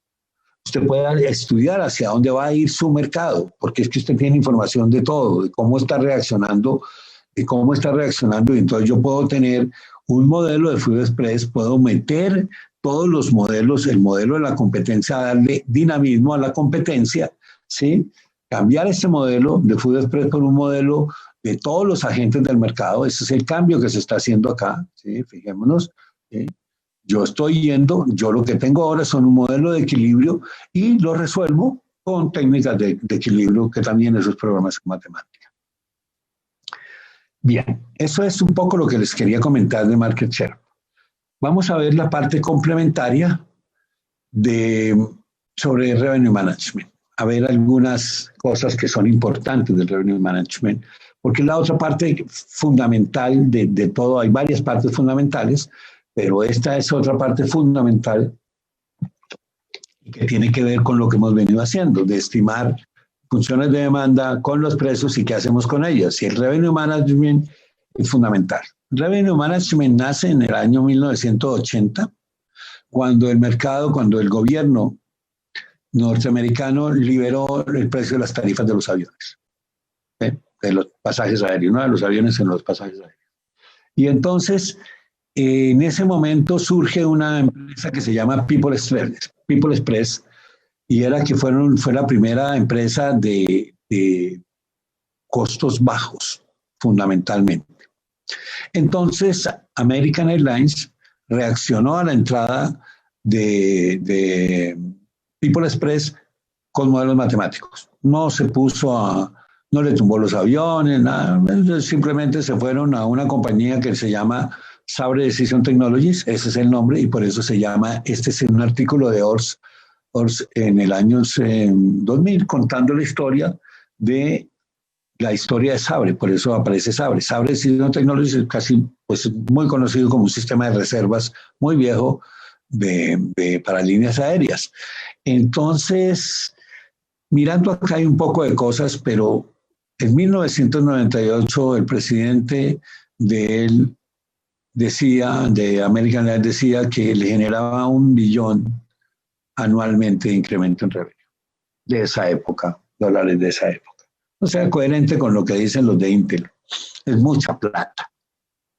Usted puede estudiar hacia dónde va a ir su mercado, porque es que usted tiene información de todo, de cómo está reaccionando, y entonces yo puedo tener un modelo de Food Express, puedo meter todos los modelos, el modelo de la competencia, darle dinamismo a la competencia, ¿sí? Cambiar este modelo de Food Express por un modelo de todos los agentes del mercado, ese es el cambio que se está haciendo acá, ¿sí? Fijémonos, ¿sí? Yo lo que tengo ahora son un modelo de equilibrio y lo resuelvo con técnicas de equilibrio, que también eso es programación matemática. Bien, eso es un poco lo que les quería comentar de market share. Vamos a ver la parte complementaria sobre revenue management. A ver algunas cosas que son importantes del revenue management, porque la otra parte fundamental de todo, hay varias partes fundamentales, pero esta es otra parte fundamental que tiene que ver con lo que hemos venido haciendo, de estimar funciones de demanda con los precios y qué hacemos con ellas. Y el revenue management es fundamental. El revenue management nace en el año 1980, cuando el gobierno norteamericano liberó el precio de las tarifas de los aviones, de los pasajes aéreos, no de los aviones, sino de los pasajes aéreos. Y entonces, en ese momento surge una empresa que se llama People Express, y fue la primera empresa de costos bajos, fundamentalmente. Entonces, American Airlines reaccionó a la entrada de People Express con modelos matemáticos. No le tumbó los aviones, nada, simplemente se fueron a una compañía que se llama Sabre Decision Technologies, ese es el nombre, y por eso se llama, este es un artículo de Ors en el año 2000, contando la historia de Sabre, por eso aparece Sabre. Sabre Decision Technologies es casi, pues, muy conocido como un sistema de reservas muy viejo para líneas aéreas. Entonces, mirando acá hay un poco de cosas, pero en 1998 el presidente de American Airlines decía que le generaba $1 billón anualmente de incremento en revenue de esa época, dólares de esa época. O sea, coherente con lo que dicen los de Intel. Es mucha plata.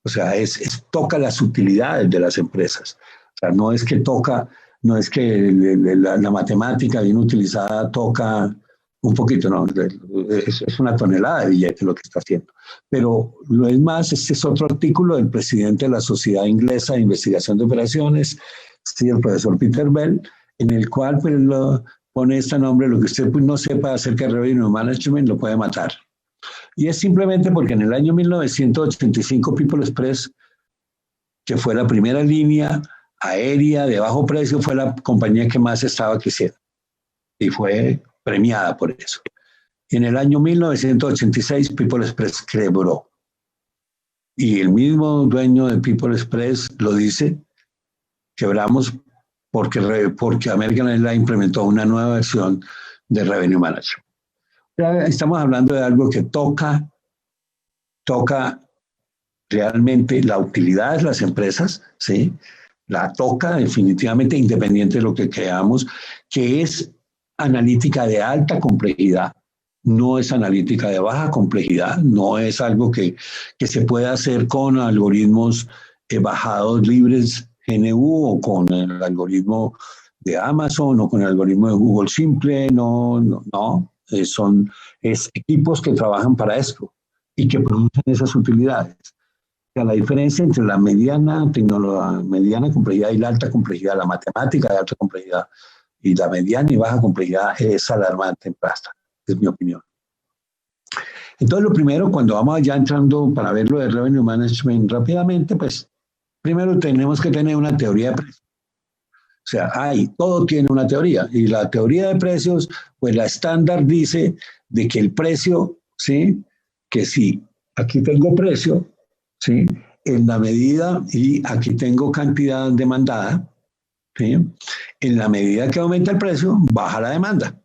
O sea, toca las utilidades de las empresas. O sea, no es que la matemática bien utilizada toca un poquito, no, es una tonelada de billete lo que está haciendo. Pero lo es más, este es otro artículo del presidente de la Sociedad Inglesa de Investigación de Operaciones, sí, el profesor Peter Bell, en el cual pues, pone este nombre, lo que usted pues, no sepa acerca del revenue management lo puede matar. Y es simplemente porque en el año 1985 People Express, que fue la primera línea aérea de bajo precio fue la compañía que más estaba creciendo y fue premiada por eso. En el año 1986 People Express quebró y el mismo dueño de People Express lo dice, quebramos porque American Airlines implementó una nueva versión de Revenue Management. Ya estamos hablando de algo que toca realmente la utilidad de las empresas, ¿sí? La toca definitivamente, independiente de lo que creamos, que es analítica de alta complejidad, no es analítica de baja complejidad, no es algo que se pueda hacer con algoritmos bajados libres GNU o con el algoritmo de Amazon o con el algoritmo de Google Simple, no, son equipos que trabajan para esto y que producen esas utilidades. O sea, la diferencia entre la mediana complejidad y la alta complejidad, la matemática de alta complejidad y la mediana y baja complejidad es alarmante en plasta, es mi opinión. Entonces, lo primero, cuando vamos ya entrando para ver lo de Revenue Management rápidamente, pues primero tenemos que tener una teoría de precios. O sea, todo tiene una teoría. Y la teoría de precios, pues la estándar dice de que el precio, ¿sí? Que si aquí tengo precio, ¿sí? En la medida, y aquí tengo cantidad demandada, ¿sí? En la medida que aumenta el precio, baja la demanda.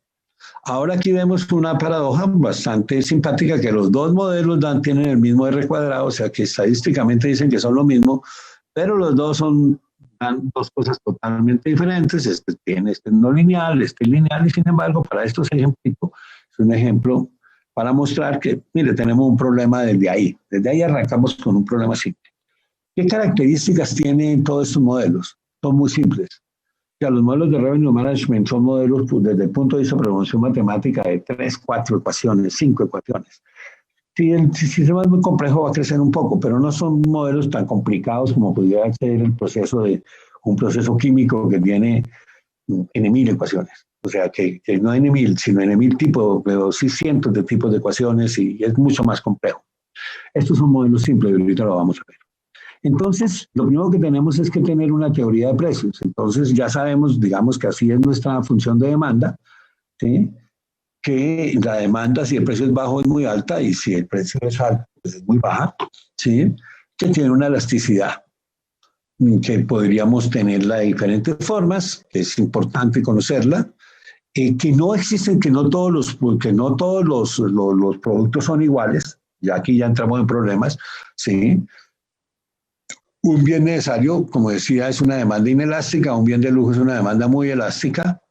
Ahora aquí vemos una paradoja bastante simpática, que los dos modelos tienen el mismo R cuadrado, o sea que estadísticamente dicen que son lo mismo, pero los dos dan dos cosas totalmente diferentes. Este no lineal, este lineal, y sin embargo, para estos ejemplos, es un ejemplo para mostrar que, mire, tenemos un problema desde ahí. Desde ahí arrancamos con un problema simple. ¿Qué características tienen todos estos modelos? Son muy simples. O sea, los modelos de Revenue Management son modelos, pues, desde el punto de vista de programación matemática, de 3, 4 ecuaciones, 5 ecuaciones. Si el sistema es muy complejo, va a crecer un poco, pero no son modelos tan complicados como pudiera ser el proceso de un proceso químico que tiene N.000 ecuaciones. O sea, que no N.000, sino N.000 tipos, pero sí cientos de tipos de ecuaciones, y es mucho más complejo. Estos son modelos simples y ahorita lo vamos a ver. Entonces, lo primero que tenemos es que tener una teoría de precios. Entonces, ya sabemos, digamos que así es nuestra función de demanda, ¿sí? Que la demanda, si el precio es bajo, es muy alta, y si el precio es alto, pues es muy baja, ¿sí? Que tiene una elasticidad, que podríamos tenerla de diferentes formas, que es importante conocerla, que no existen, que no todos los productos son iguales, ya aquí ya entramos en problemas, ¿sí? Un bien necesario, como decía, es una demanda inelástica, un bien de lujo es una demanda muy elástica.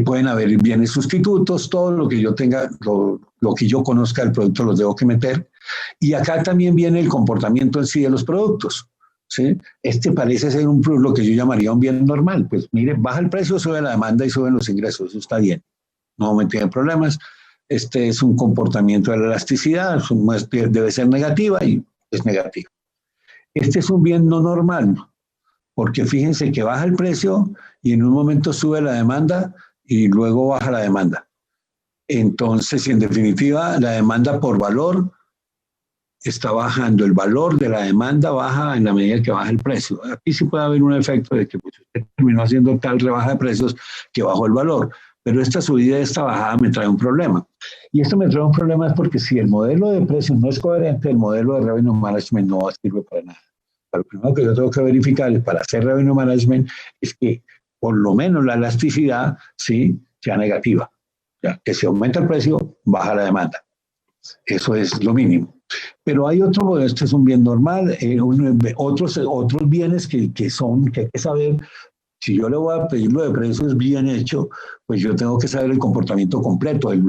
Pueden haber bienes sustitutos, todo lo que yo tenga, lo que yo conozca del producto los debo que meter. Y acá también viene el comportamiento en sí de los productos, ¿sí? Este parece ser lo que yo llamaría un bien normal. Pues mire, baja el precio, sube la demanda y suben los ingresos, eso está bien, no me tienen problemas. Este es un comportamiento de la elasticidad, debe ser negativa y es negativa. Este es un bien no normal, porque fíjense que baja el precio y en un momento sube la demanda y luego baja la demanda. Entonces, en definitiva, la demanda por valor está bajando. El valor de la demanda baja en la medida que baja el precio. Aquí sí puede haber un efecto de que pues, usted terminó haciendo tal rebaja de precios que bajó el valor. Pero esta subida y esta bajada me trae un problema. Y esto me trae un problema es porque si el modelo de precios no es coherente, el modelo de Revenue Management no sirve para nada. Lo primero que yo tengo que verificar para hacer Revenue Management es que por lo menos la elasticidad, ¿sí?, sea negativa. Ya, que si aumenta el precio, baja la demanda. Eso es lo mínimo. Pero hay otro modelo, este es un bien normal, otros bienes que hay que saber. Si yo le voy a pedir lo de precios bien hecho, pues yo tengo que saber el comportamiento completo del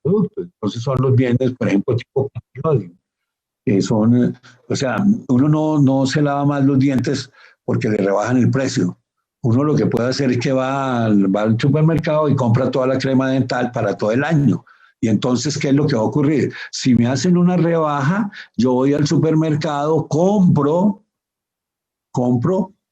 producto. Entonces son los bienes, por ejemplo, tipo periódico, que son, o sea, uno no se lava más los dientes porque le rebajan el precio. Uno lo que puede hacer es que va al supermercado y compra toda la crema dental para todo el año. Y entonces, ¿qué es lo que va a ocurrir? Si me hacen una rebaja, yo voy al supermercado, compro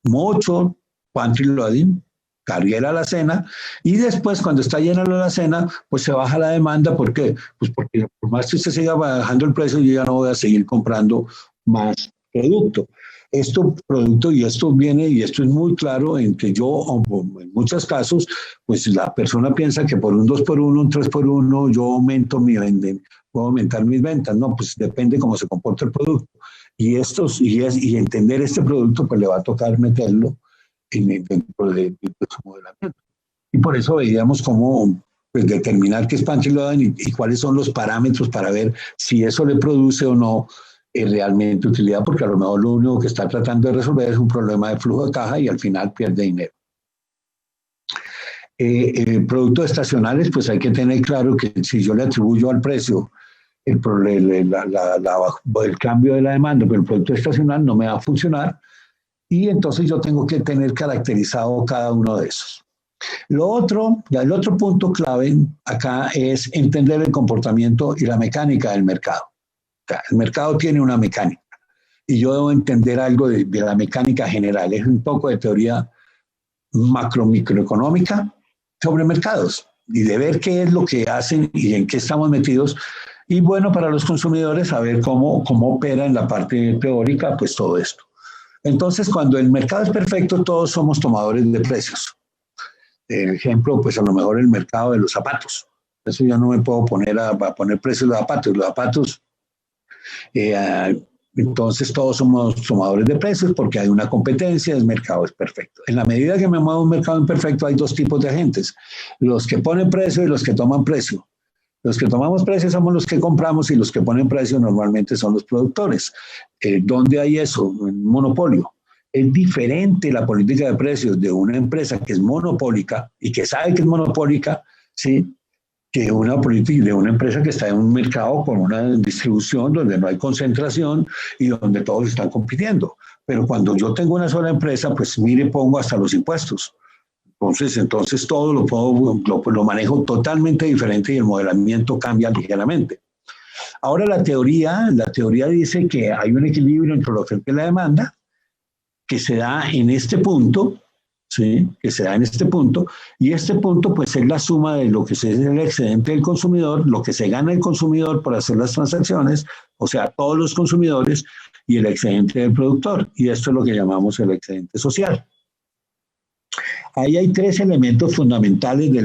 mucho pantry loading, carguera a la cena, y después cuando está llena la cena, pues se baja la demanda. ¿Por qué? Pues porque por más que usted siga bajando el precio, yo ya no voy a seguir comprando más producto. Esto producto, y esto viene, y esto es muy claro, en que yo, en muchos casos, pues la persona piensa que por un 2 por 1, un 3 por 1, yo aumento puedo aumentar mis ventas. No, pues depende cómo se comporta el producto. Y entender este producto, pues le va a tocar meterlo dentro de su modelamiento. Y por eso veíamos cómo pues, determinar qué es punch loading y cuáles son los parámetros para ver si eso le produce o no realmente utilidad, porque a lo mejor lo único que está tratando de resolver es un problema de flujo de caja y al final pierde dinero. Productos estacionales, pues hay que tener claro que si yo le atribuyo al precio el cambio de la demanda, pero el producto estacional no me va a funcionar y entonces yo tengo que tener caracterizado cada uno de esos. El otro punto clave acá es entender el comportamiento y la mecánica del mercado. O sea, el mercado tiene una mecánica y yo debo entender algo de la mecánica general. Es un poco de teoría microeconómica sobre mercados y de ver qué es lo que hacen y en qué estamos metidos. Y bueno, para los consumidores saber cómo opera en la parte teórica, pues todo esto. Entonces, cuando el mercado es perfecto, todos somos tomadores de precios. Ejemplo, pues a lo mejor el mercado de los zapatos. Eso yo no me puedo poner a poner precios de los zapatos. Los zapatos, entonces todos somos tomadores de precios porque hay una competencia, el mercado es perfecto. En la medida que me muevo un mercado imperfecto, hay dos tipos de agentes. Los que ponen precio y los que toman precio. Los que tomamos precio somos los que compramos y los que ponen precio normalmente son los productores. ¿Dónde hay eso? Un monopolio. Es diferente la política de precios de una empresa que es monopólica y que sabe que es monopólica, ¿sí?, que una política de una empresa que está en un mercado con una distribución donde no hay concentración y donde todos están compitiendo. Pero cuando yo tengo una sola empresa, pues mire, pongo hasta los impuestos. Entonces todo lo manejo totalmente diferente y el modelamiento cambia ligeramente. Ahora la teoría dice que hay un equilibrio entre la oferta y la demanda, que se da en este punto, ¿sí? Que se da en este punto, y este punto pues es la suma de lo que es el excedente del consumidor, lo que se gana el consumidor por hacer las transacciones, o sea, todos los consumidores, y el excedente del productor, y esto es lo que llamamos el excedente social. Ahí hay tres elementos fundamentales que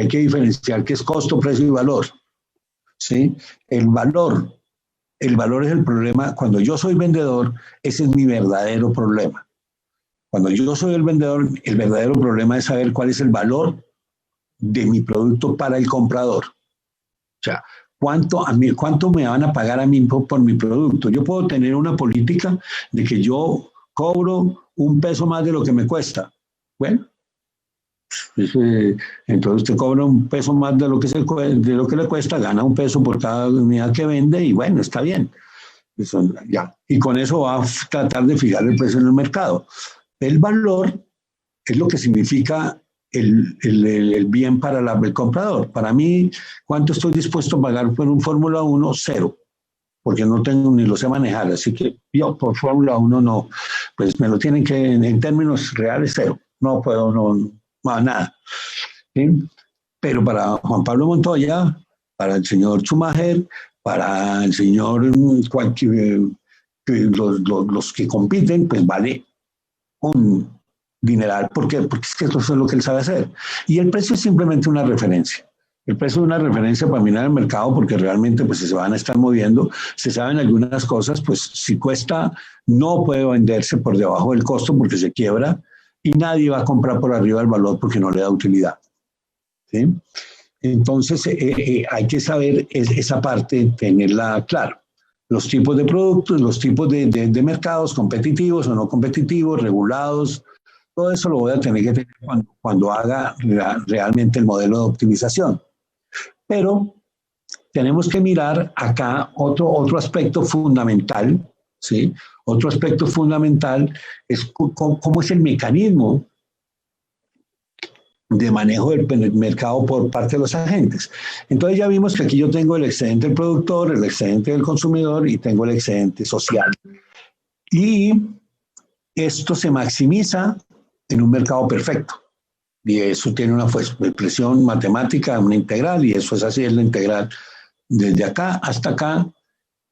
hay que diferenciar, que es costo, precio y valor, ¿sí? El valor es el problema. Cuando yo soy vendedor, ese es mi verdadero problema. Cuando yo soy el vendedor, el verdadero problema es saber cuál es el valor de mi producto para el comprador. O sea, ¿cuánto me van a pagar a mí por mi producto? Yo puedo tener una política de que yo cobro $1 más de lo que me cuesta. Bueno, entonces usted cobra $1 más de lo que le cuesta, gana $1 por cada unidad que vende y bueno, está bien. Eso, ya. Y con eso va a tratar de fijar el precio en el mercado. El valor es lo que significa el bien para el comprador. Para mí, ¿cuánto estoy dispuesto a pagar por un Fórmula 1? 0, porque no tengo ni lo sé manejar. Así que yo por Fórmula 1 no, pues me lo tienen que, en términos reales, 0. No puedo, no nada. ¿Sí? Pero para Juan Pablo Montoya, para el señor Schumacher, para el señor los que compiten, pues vale un dineral. ¿Por qué? Porque es que eso es lo que él sabe hacer. Y el precio es simplemente una referencia. El precio es una referencia para mirar el mercado porque realmente pues se van a estar moviendo. Se saben algunas cosas, pues si cuesta, no puede venderse por debajo del costo porque se quiebra y nadie va a comprar por arriba del valor porque no le da utilidad. ¿Sí? Entonces hay que saber esa parte, tenerla clara. Los tipos de productos, los tipos de mercados, competitivos o no competitivos, regulados, todo eso lo voy a tener que tener cuando haga realmente el modelo de optimización. Pero tenemos que mirar acá otro aspecto fundamental, ¿sí? Otro aspecto fundamental es cómo es el mecanismo de manejo del mercado por parte de los agentes. Entonces ya vimos que aquí yo tengo el excedente del productor, el excedente del consumidor y tengo el excedente social. Y esto se maximiza en un mercado perfecto. Y eso tiene una expresión matemática, una integral, y eso es así, es la integral desde acá hasta acá.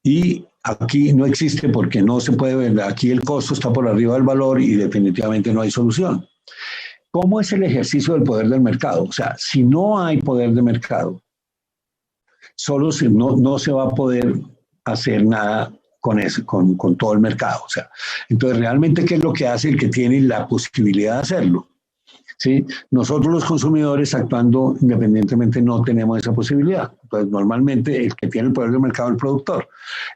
Y aquí no existe porque no se puede ver, aquí el costo está por arriba del valor y definitivamente no hay solución. ¿Cómo es el ejercicio del poder del mercado? O sea, si no hay poder de mercado, no se va a poder hacer nada con todo el mercado. O sea, entonces, realmente, ¿qué es lo que hace el que tiene la posibilidad de hacerlo? ¿Sí? Nosotros los consumidores actuando independientemente no tenemos esa posibilidad. Entonces, normalmente el que tiene el poder del mercado es el productor.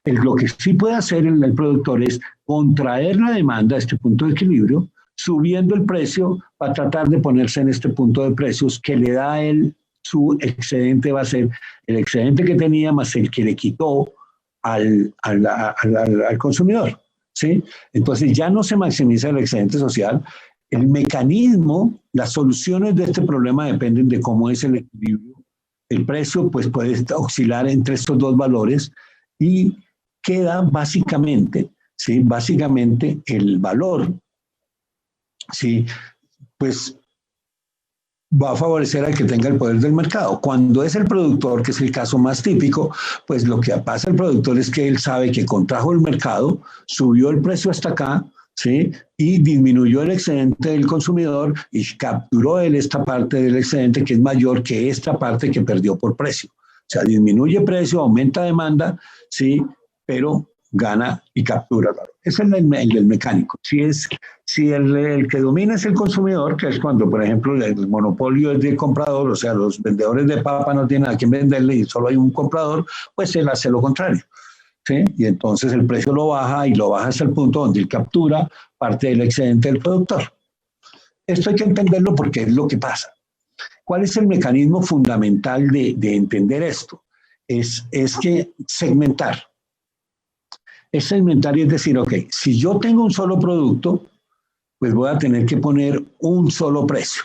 Lo que sí puede hacer el productor es contraer la demanda a este punto de equilibrio, subiendo el precio para tratar de ponerse en este punto de precios que le da a él su excedente, va a ser el excedente que tenía más el que le quitó al consumidor. ¿Sí? Entonces ya no se maximiza el excedente social. El mecanismo, las soluciones de este problema dependen de cómo es el equilibrio. El precio pues, puede oscilar entre estos dos valores y queda básicamente, ¿sí? Básicamente el valor, ¿sí? Pues va a favorecer al que tenga el poder del mercado. Cuando es el productor, que es el caso más típico, pues lo que pasa al productor es que él sabe que contrajo el mercado, subió el precio hasta acá, ¿sí? Y disminuyó el excedente del consumidor y capturó él esta parte del excedente que es mayor que esta parte que perdió por precio. O sea, disminuye precio, aumenta demanda, ¿sí? Pero gana y captura. Ese es el del mecánico. Si el que domina es el consumidor, que es cuando, por ejemplo, el monopolio es del comprador, o sea, los vendedores de papa no tienen a quién venderle y solo hay un comprador, pues él hace lo contrario. ¿Sí? Y entonces el precio lo baja y lo baja hasta el punto donde él captura parte del excedente del productor. Esto hay que entenderlo porque es lo que pasa. ¿Cuál es el mecanismo fundamental de entender esto? Es que segmentar. Es segmentar y es decir, ok, si yo tengo un solo producto, pues voy a tener que poner un solo precio.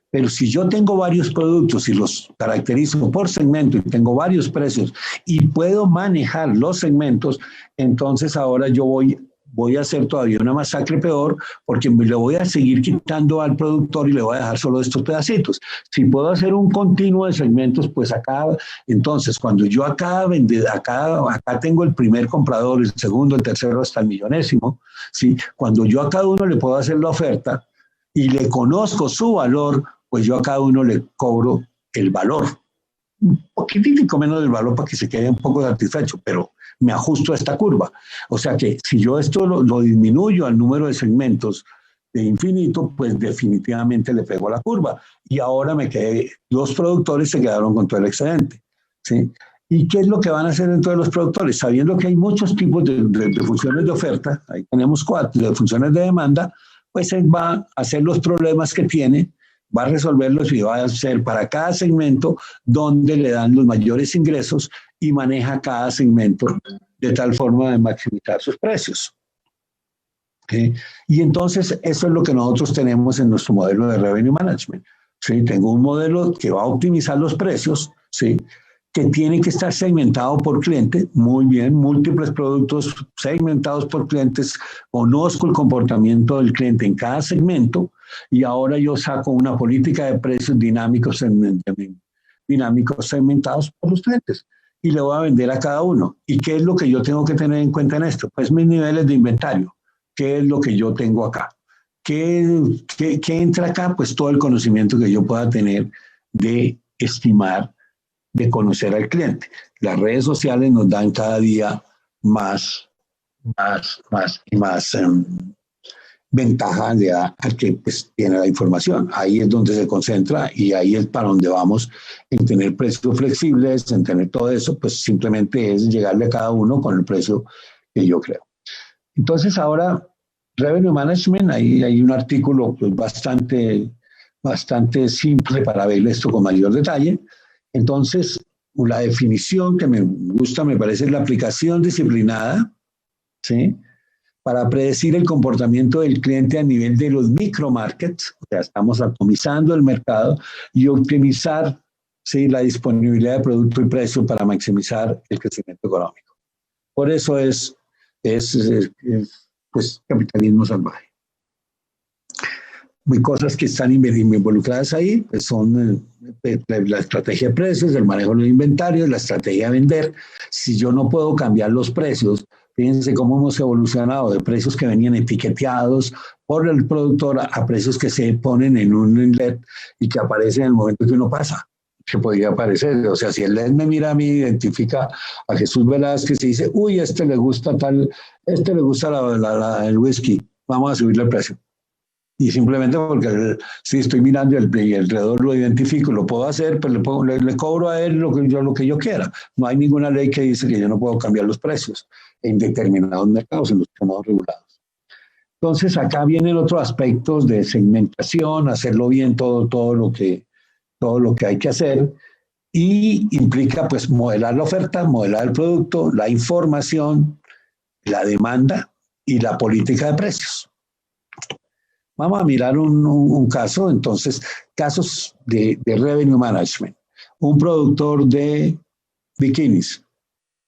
Pero si yo tengo varios productos y los caracterizo por segmento y tengo varios precios y puedo manejar los segmentos, entonces ahora yo voy a hacer todavía una masacre peor porque le voy a seguir quitando al productor y le voy a dejar solo estos pedacitos. Si puedo hacer un continuo de segmentos, pues acá, entonces cuando yo acá tengo el primer comprador, el segundo, el tercero, hasta el millonésimo, ¿sí? Cuando yo a cada uno le puedo hacer la oferta y le conozco su valor, pues yo a cada uno le cobro el valor. Un poquitico menos del valor para que se quede un poco satisfecho, pero me ajusto a esta curva. O sea que si yo esto lo disminuyo al número de segmentos de infinito, pues definitivamente le pego a la curva. Y ahora los productores se quedaron con todo el excedente. ¿Sí? ¿Y qué es lo que van a hacer dentro de los productores? Sabiendo que hay muchos tipos de funciones de oferta, ahí tenemos 4, de funciones de demanda, pues él va a hacer los problemas que tiene, va a resolverlos y va a hacer para cada segmento donde le dan los mayores ingresos y maneja cada segmento de tal forma de maximizar sus precios. ¿Sí? Y entonces eso es lo que nosotros tenemos en nuestro modelo de revenue management. ¿Sí? Tengo un modelo que va a optimizar los precios, ¿sí? Que tiene que estar segmentado por cliente, muy bien, múltiples productos segmentados por clientes, conozco el comportamiento del cliente en cada segmento y ahora yo saco una política de precios dinámicos segmentados por los clientes y le voy a vender a cada uno. ¿Y qué es lo que yo tengo que tener en cuenta en esto? Pues mis niveles de inventario. ¿Qué es lo que yo tengo acá? ¿Qué entra acá? Pues todo el conocimiento que yo pueda tener de estimar, de conocer al cliente. Las redes sociales nos dan cada día más ventaja al que pues, tiene la información. Ahí es donde se concentra y ahí es para donde vamos en tener precios flexibles, en tener todo eso, pues simplemente es llegarle a cada uno con el precio que yo creo. Entonces ahora, Revenue Management, ahí hay un artículo pues, bastante simple para ver esto con mayor detalle. Entonces, la definición que me gusta, me parece, es la aplicación disciplinada, ¿sí? Para predecir el comportamiento del cliente a nivel de los micromarkets, o sea, estamos atomizando el mercado y optimizar, ¿sí? La disponibilidad de producto y precio para maximizar el crecimiento económico. Por eso es pues, capitalismo salvaje. Hay cosas que están involucradas ahí, pues son la estrategia de precios, el manejo de los inventarios, la estrategia de vender. Si yo no puedo cambiar los precios Fíjense cómo hemos evolucionado de precios que venían etiqueteados por el productor a precios que se ponen en un LED y que aparecen en el momento que uno pasa, que podría aparecer. O sea, si el LED me mira a mí, identifica a Jesús Velázquez y dice, uy, este le gusta tal, este le gusta el whisky, vamos a subirle el precio. Y simplemente porque si estoy mirando y alrededor lo identifico, lo puedo hacer, pero le cobro a él lo que yo quiera. No hay ninguna ley que dice que yo no puedo cambiar los precios en determinados mercados, en los que estamos regulados. Entonces, acá vienen otros aspectos de segmentación, hacerlo bien todo lo que hay que hacer, y implica pues modelar la oferta, modelar el producto, la información, la demanda y la política de precios. Vamos a mirar un caso, entonces, casos de revenue management. Un productor de bikinis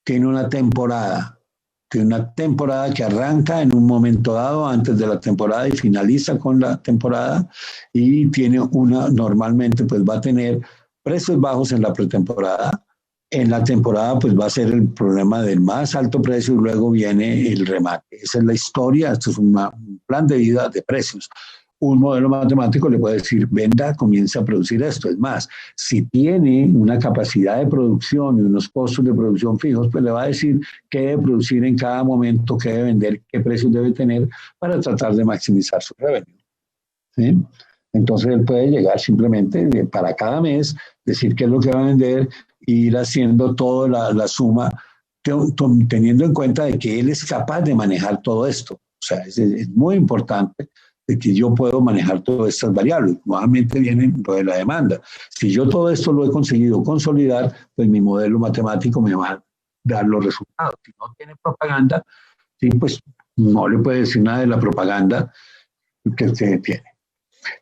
tiene una temporada que arranca en un momento dado antes de la temporada y finaliza con la temporada, y normalmente pues va a tener precios bajos en la pretemporada. En la temporada pues va a ser el problema del más alto precio y luego viene el remate. Esa es la historia, esto es un plan de vida de precios. Un modelo matemático le puede decir, venda, comienza a producir esto. Es más, si tiene una capacidad de producción y unos costos de producción fijos, pues le va a decir qué debe producir en cada momento, qué debe vender, qué precios debe tener para tratar de maximizar su revenue. ¿Sí? Entonces él puede llegar simplemente para cada mes, decir qué es lo que va a vender e ir haciendo toda la suma, teniendo en cuenta de que él es capaz de manejar todo esto. O sea, es muy importante de que yo puedo manejar todas estas variables. Nuevamente viene lo de la demanda. Si yo todo esto lo he conseguido consolidar, pues mi modelo matemático me va a dar los resultados. Si no tiene propaganda, sí, pues no le puede decir nada de la propaganda que usted tiene.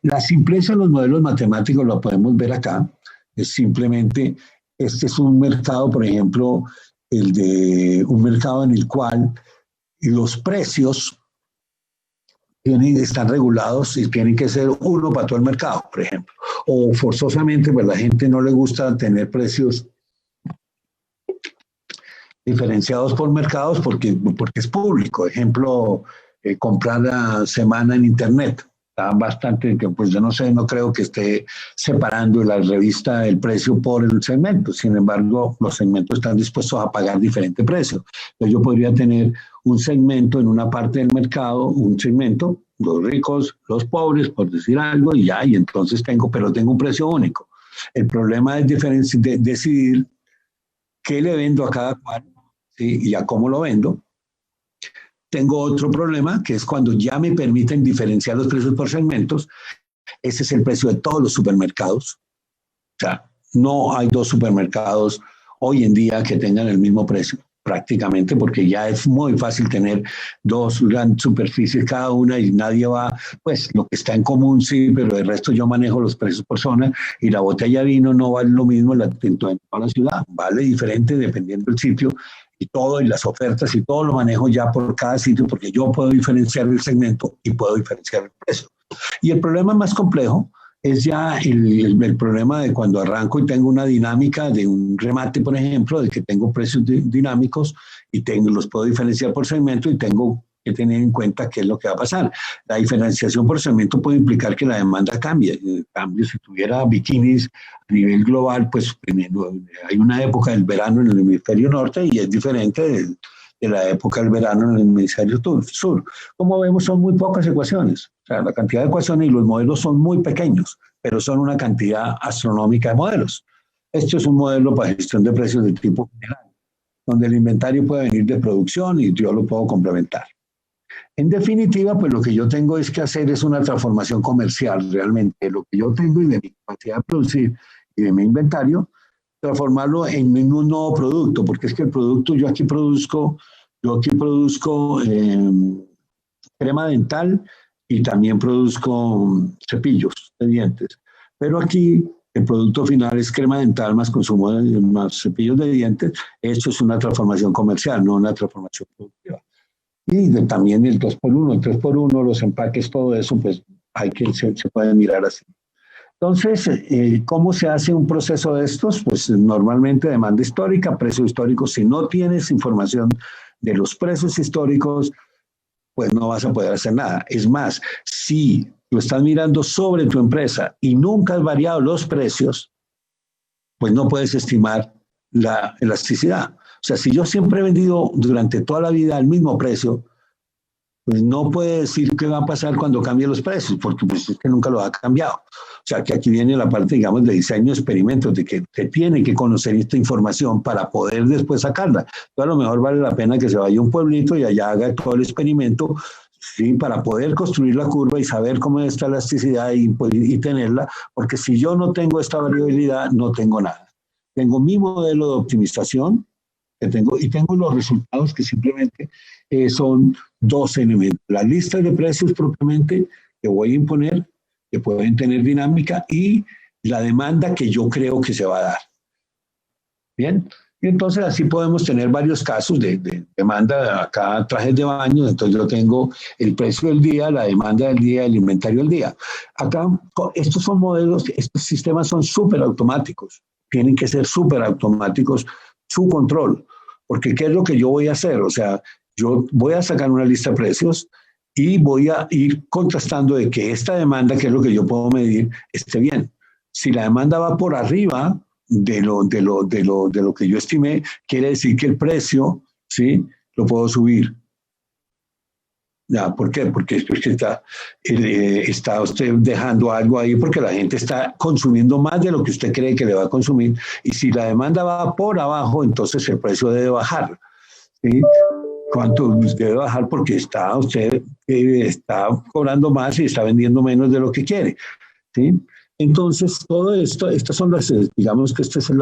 La simpleza de los modelos matemáticos la podemos ver acá. Es simplemente, este es un mercado, por ejemplo, un mercado en el cual los precios están regulados y tienen que ser uno para todo el mercado, por ejemplo. O forzosamente, pues a la gente no le gusta tener precios diferenciados por mercados porque es público. Ejemplo, comprar la semana en Internet. Está bastante, pues yo no sé, no creo que esté separando la revista el precio por el segmento. Sin embargo, los segmentos están dispuestos a pagar diferente precio. Entonces yo podría tener un segmento en una parte del mercado, un segmento, los ricos, los pobres, por decir algo, y ya, y entonces tengo un precio único. El problema es decidir qué le vendo a cada cual, ¿sí? Y a cómo lo vendo. Tengo otro problema, que es cuando ya me permiten diferenciar los precios por segmentos. Ese es el precio de todos los supermercados. O sea, no hay dos supermercados hoy en día que tengan el mismo precio, prácticamente, porque ya es muy fácil tener dos grandes superficies cada una y nadie va, pues lo que está en común sí, pero el resto yo manejo los precios por zona, y la botella de vino no vale lo mismo en toda la ciudad, vale diferente dependiendo del sitio, y todo, y las ofertas y todo lo manejo ya por cada sitio, porque yo puedo diferenciar el segmento y puedo diferenciar el precio. Y el problema más complejo es ya el problema de cuando arranco y tengo una dinámica de un remate, por ejemplo, de que tengo precios dinámicos y los puedo diferenciar por segmento, y tengo que tener en cuenta qué es lo que va a pasar. La diferenciación por segmento puede implicar que la demanda cambie. En cambio, si tuviera bikinis a nivel global, pues hay una época del verano en el hemisferio norte y es diferente de la época del verano en el hemisferio sur. Como vemos, son muy pocas ecuaciones. O sea, la cantidad de ecuaciones y los modelos son muy pequeños, pero son una cantidad astronómica de modelos. Esto es un modelo para gestión de precios de tipo general, donde el inventario puede venir de producción y yo lo puedo complementar. En definitiva, pues lo que yo tengo es que hacer es una transformación comercial realmente. Lo que yo tengo y de mi capacidad de producir y de mi inventario, transformarlo en un nuevo producto, porque es que el producto, yo aquí produzco crema dental y también produzco cepillos de dientes. Pero aquí el producto final es crema dental más consumo de más cepillos de dientes. Esto es una transformación comercial, no una transformación productiva. Y también el 2x1, el 3x1, los empaques, todo eso, pues se puede mirar así. Entonces, ¿cómo se hace un proceso de estos? Pues normalmente demanda histórica, precio histórico. Si no tienes información de los precios históricos, pues no vas a poder hacer nada. Es más, si lo estás mirando sobre tu empresa y nunca has variado los precios, pues no puedes estimar la elasticidad. O sea, si yo siempre he vendido durante toda la vida al mismo precio, pues no puede decir qué va a pasar cuando cambie los precios, porque pues es que nunca lo ha cambiado. O sea, que aquí viene la parte, digamos, de diseño de experimentos, de que se tiene que conocer esta información para poder después sacarla. Entonces, a lo mejor vale la pena que se vaya a un pueblito y allá haga todo el experimento, ¿sí? Para poder construir la curva y saber cómo es esta elasticidad y tenerla, porque si yo no tengo esta variabilidad, no tengo nada. Tengo mi modelo de optimización, que tengo, y tengo los resultados que simplemente son dos elementos. Las listas de precios propiamente que voy a imponer, que pueden tener dinámica, y la demanda que yo creo que se va a dar. Bien, y entonces así podemos tener varios casos de demanda. Acá trajes de baño, entonces yo tengo el precio del día, la demanda del día, el inventario del día. Acá estos son modelos, estos sistemas son súper automáticos, tienen que ser súper automáticos su control, porque ¿qué es lo que yo voy a hacer? O sea, yo voy a sacar una lista de precios y voy a ir contrastando de que esta demanda, que es lo que yo puedo medir, esté bien. Si la demanda va por arriba de lo que yo estimé, quiere decir que el precio, ¿sí? Lo puedo subir. Ya, ¿por qué? Porque está usted dejando algo ahí porque la gente está consumiendo más de lo que usted cree que le va a consumir. Y si la demanda va por abajo, entonces el precio debe bajar. ¿Sí? ¿Cuánto debe bajar? Porque usted está cobrando más y está vendiendo menos de lo que quiere. ¿Sí? Entonces, todo esto, estas son las, digamos que este es el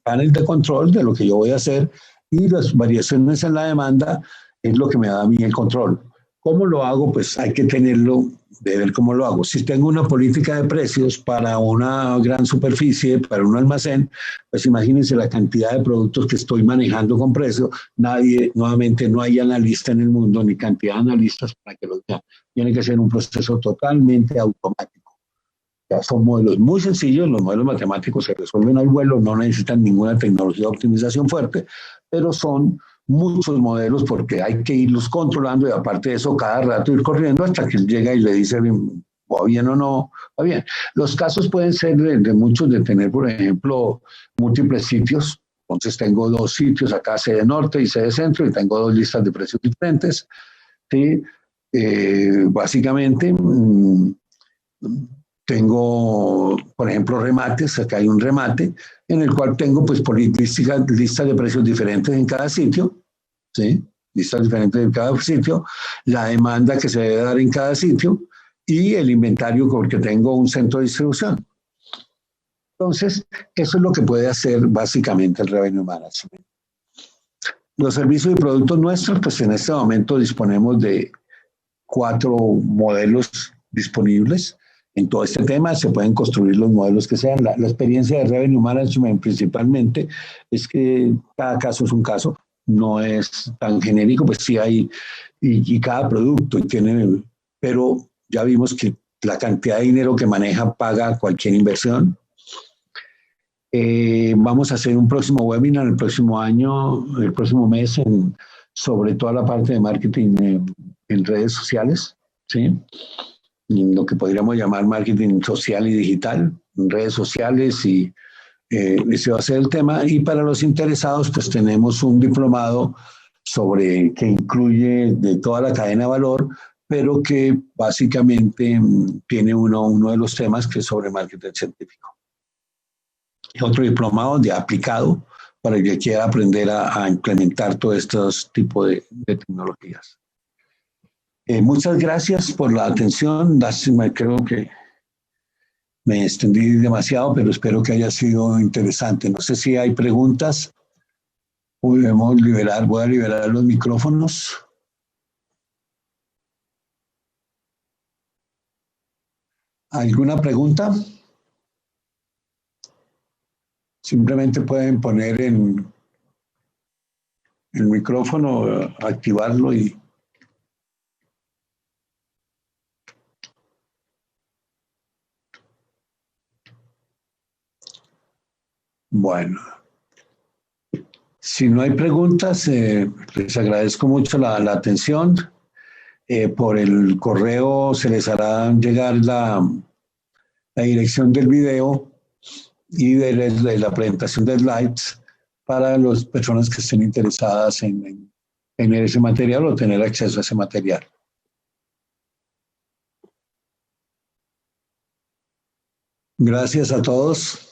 panel de control de lo que yo voy a hacer, y las variaciones en la demanda es lo que me da a mí el control. ¿Cómo lo hago? Pues hay que tenerlo, de ver cómo lo hago. Si tengo una política de precios para una gran superficie, para un almacén, pues imagínense la cantidad de productos que estoy manejando con precio. Nuevamente, no hay analista en el mundo, ni cantidad de analistas para que lo vean. Tiene que ser un proceso totalmente automático. Ya son modelos muy sencillos, los modelos matemáticos se resuelven al vuelo, no necesitan ninguna tecnología de optimización fuerte, pero son muchos modelos porque hay que irlos controlando, y aparte de eso, cada rato ir corriendo hasta que él llega y le dice, va bien o no, va bien. Los casos pueden ser de muchos, de tener, por ejemplo, múltiples sitios. Entonces tengo dos sitios, acá sede norte y sede centro, y tengo dos listas de precios diferentes. ¿Sí? Básicamente, tengo, por ejemplo, remates. Acá hay un remate en el cual tengo pues listas de precios diferentes en cada sitio, ¿sí? Listas diferentes en cada sitio, la demanda que se debe dar en cada sitio y el inventario porque tengo un centro de distribución. Entonces, eso es lo que puede hacer básicamente el Revenue Management. Los servicios y productos nuestros, pues en este momento disponemos de 4 modelos disponibles. En todo este tema se pueden construir los modelos que sean. La experiencia de Revenue Management principalmente es que cada caso es un caso, no es tan genérico, pues sí hay, y cada producto y tiene, pero ya vimos que la cantidad de dinero que maneja paga cualquier inversión. Vamos a hacer un próximo webinar el próximo año, el próximo mes, sobre toda la parte de marketing en redes sociales, ¿sí? Lo que podríamos llamar marketing social y digital, en redes sociales, y ese va a ser el tema. Y para los interesados, pues tenemos un diplomado que incluye de toda la cadena de valor, pero que básicamente tiene uno de los temas que es sobre marketing científico. Otro diplomado de aplicado para el que quiera aprender a implementar todos estos tipos de tecnologías. Muchas gracias por la atención. Lástima, creo que me extendí demasiado, pero espero que haya sido interesante. No sé si hay preguntas. Voy a liberar los micrófonos. ¿Alguna pregunta? Simplemente pueden poner en el micrófono, activarlo y... Bueno. Si no hay preguntas, les agradezco mucho la atención. Por el correo se les hará llegar la dirección del video y de la presentación de slides para las personas que estén interesadas en tener ese material o tener acceso a ese material. Gracias a todos.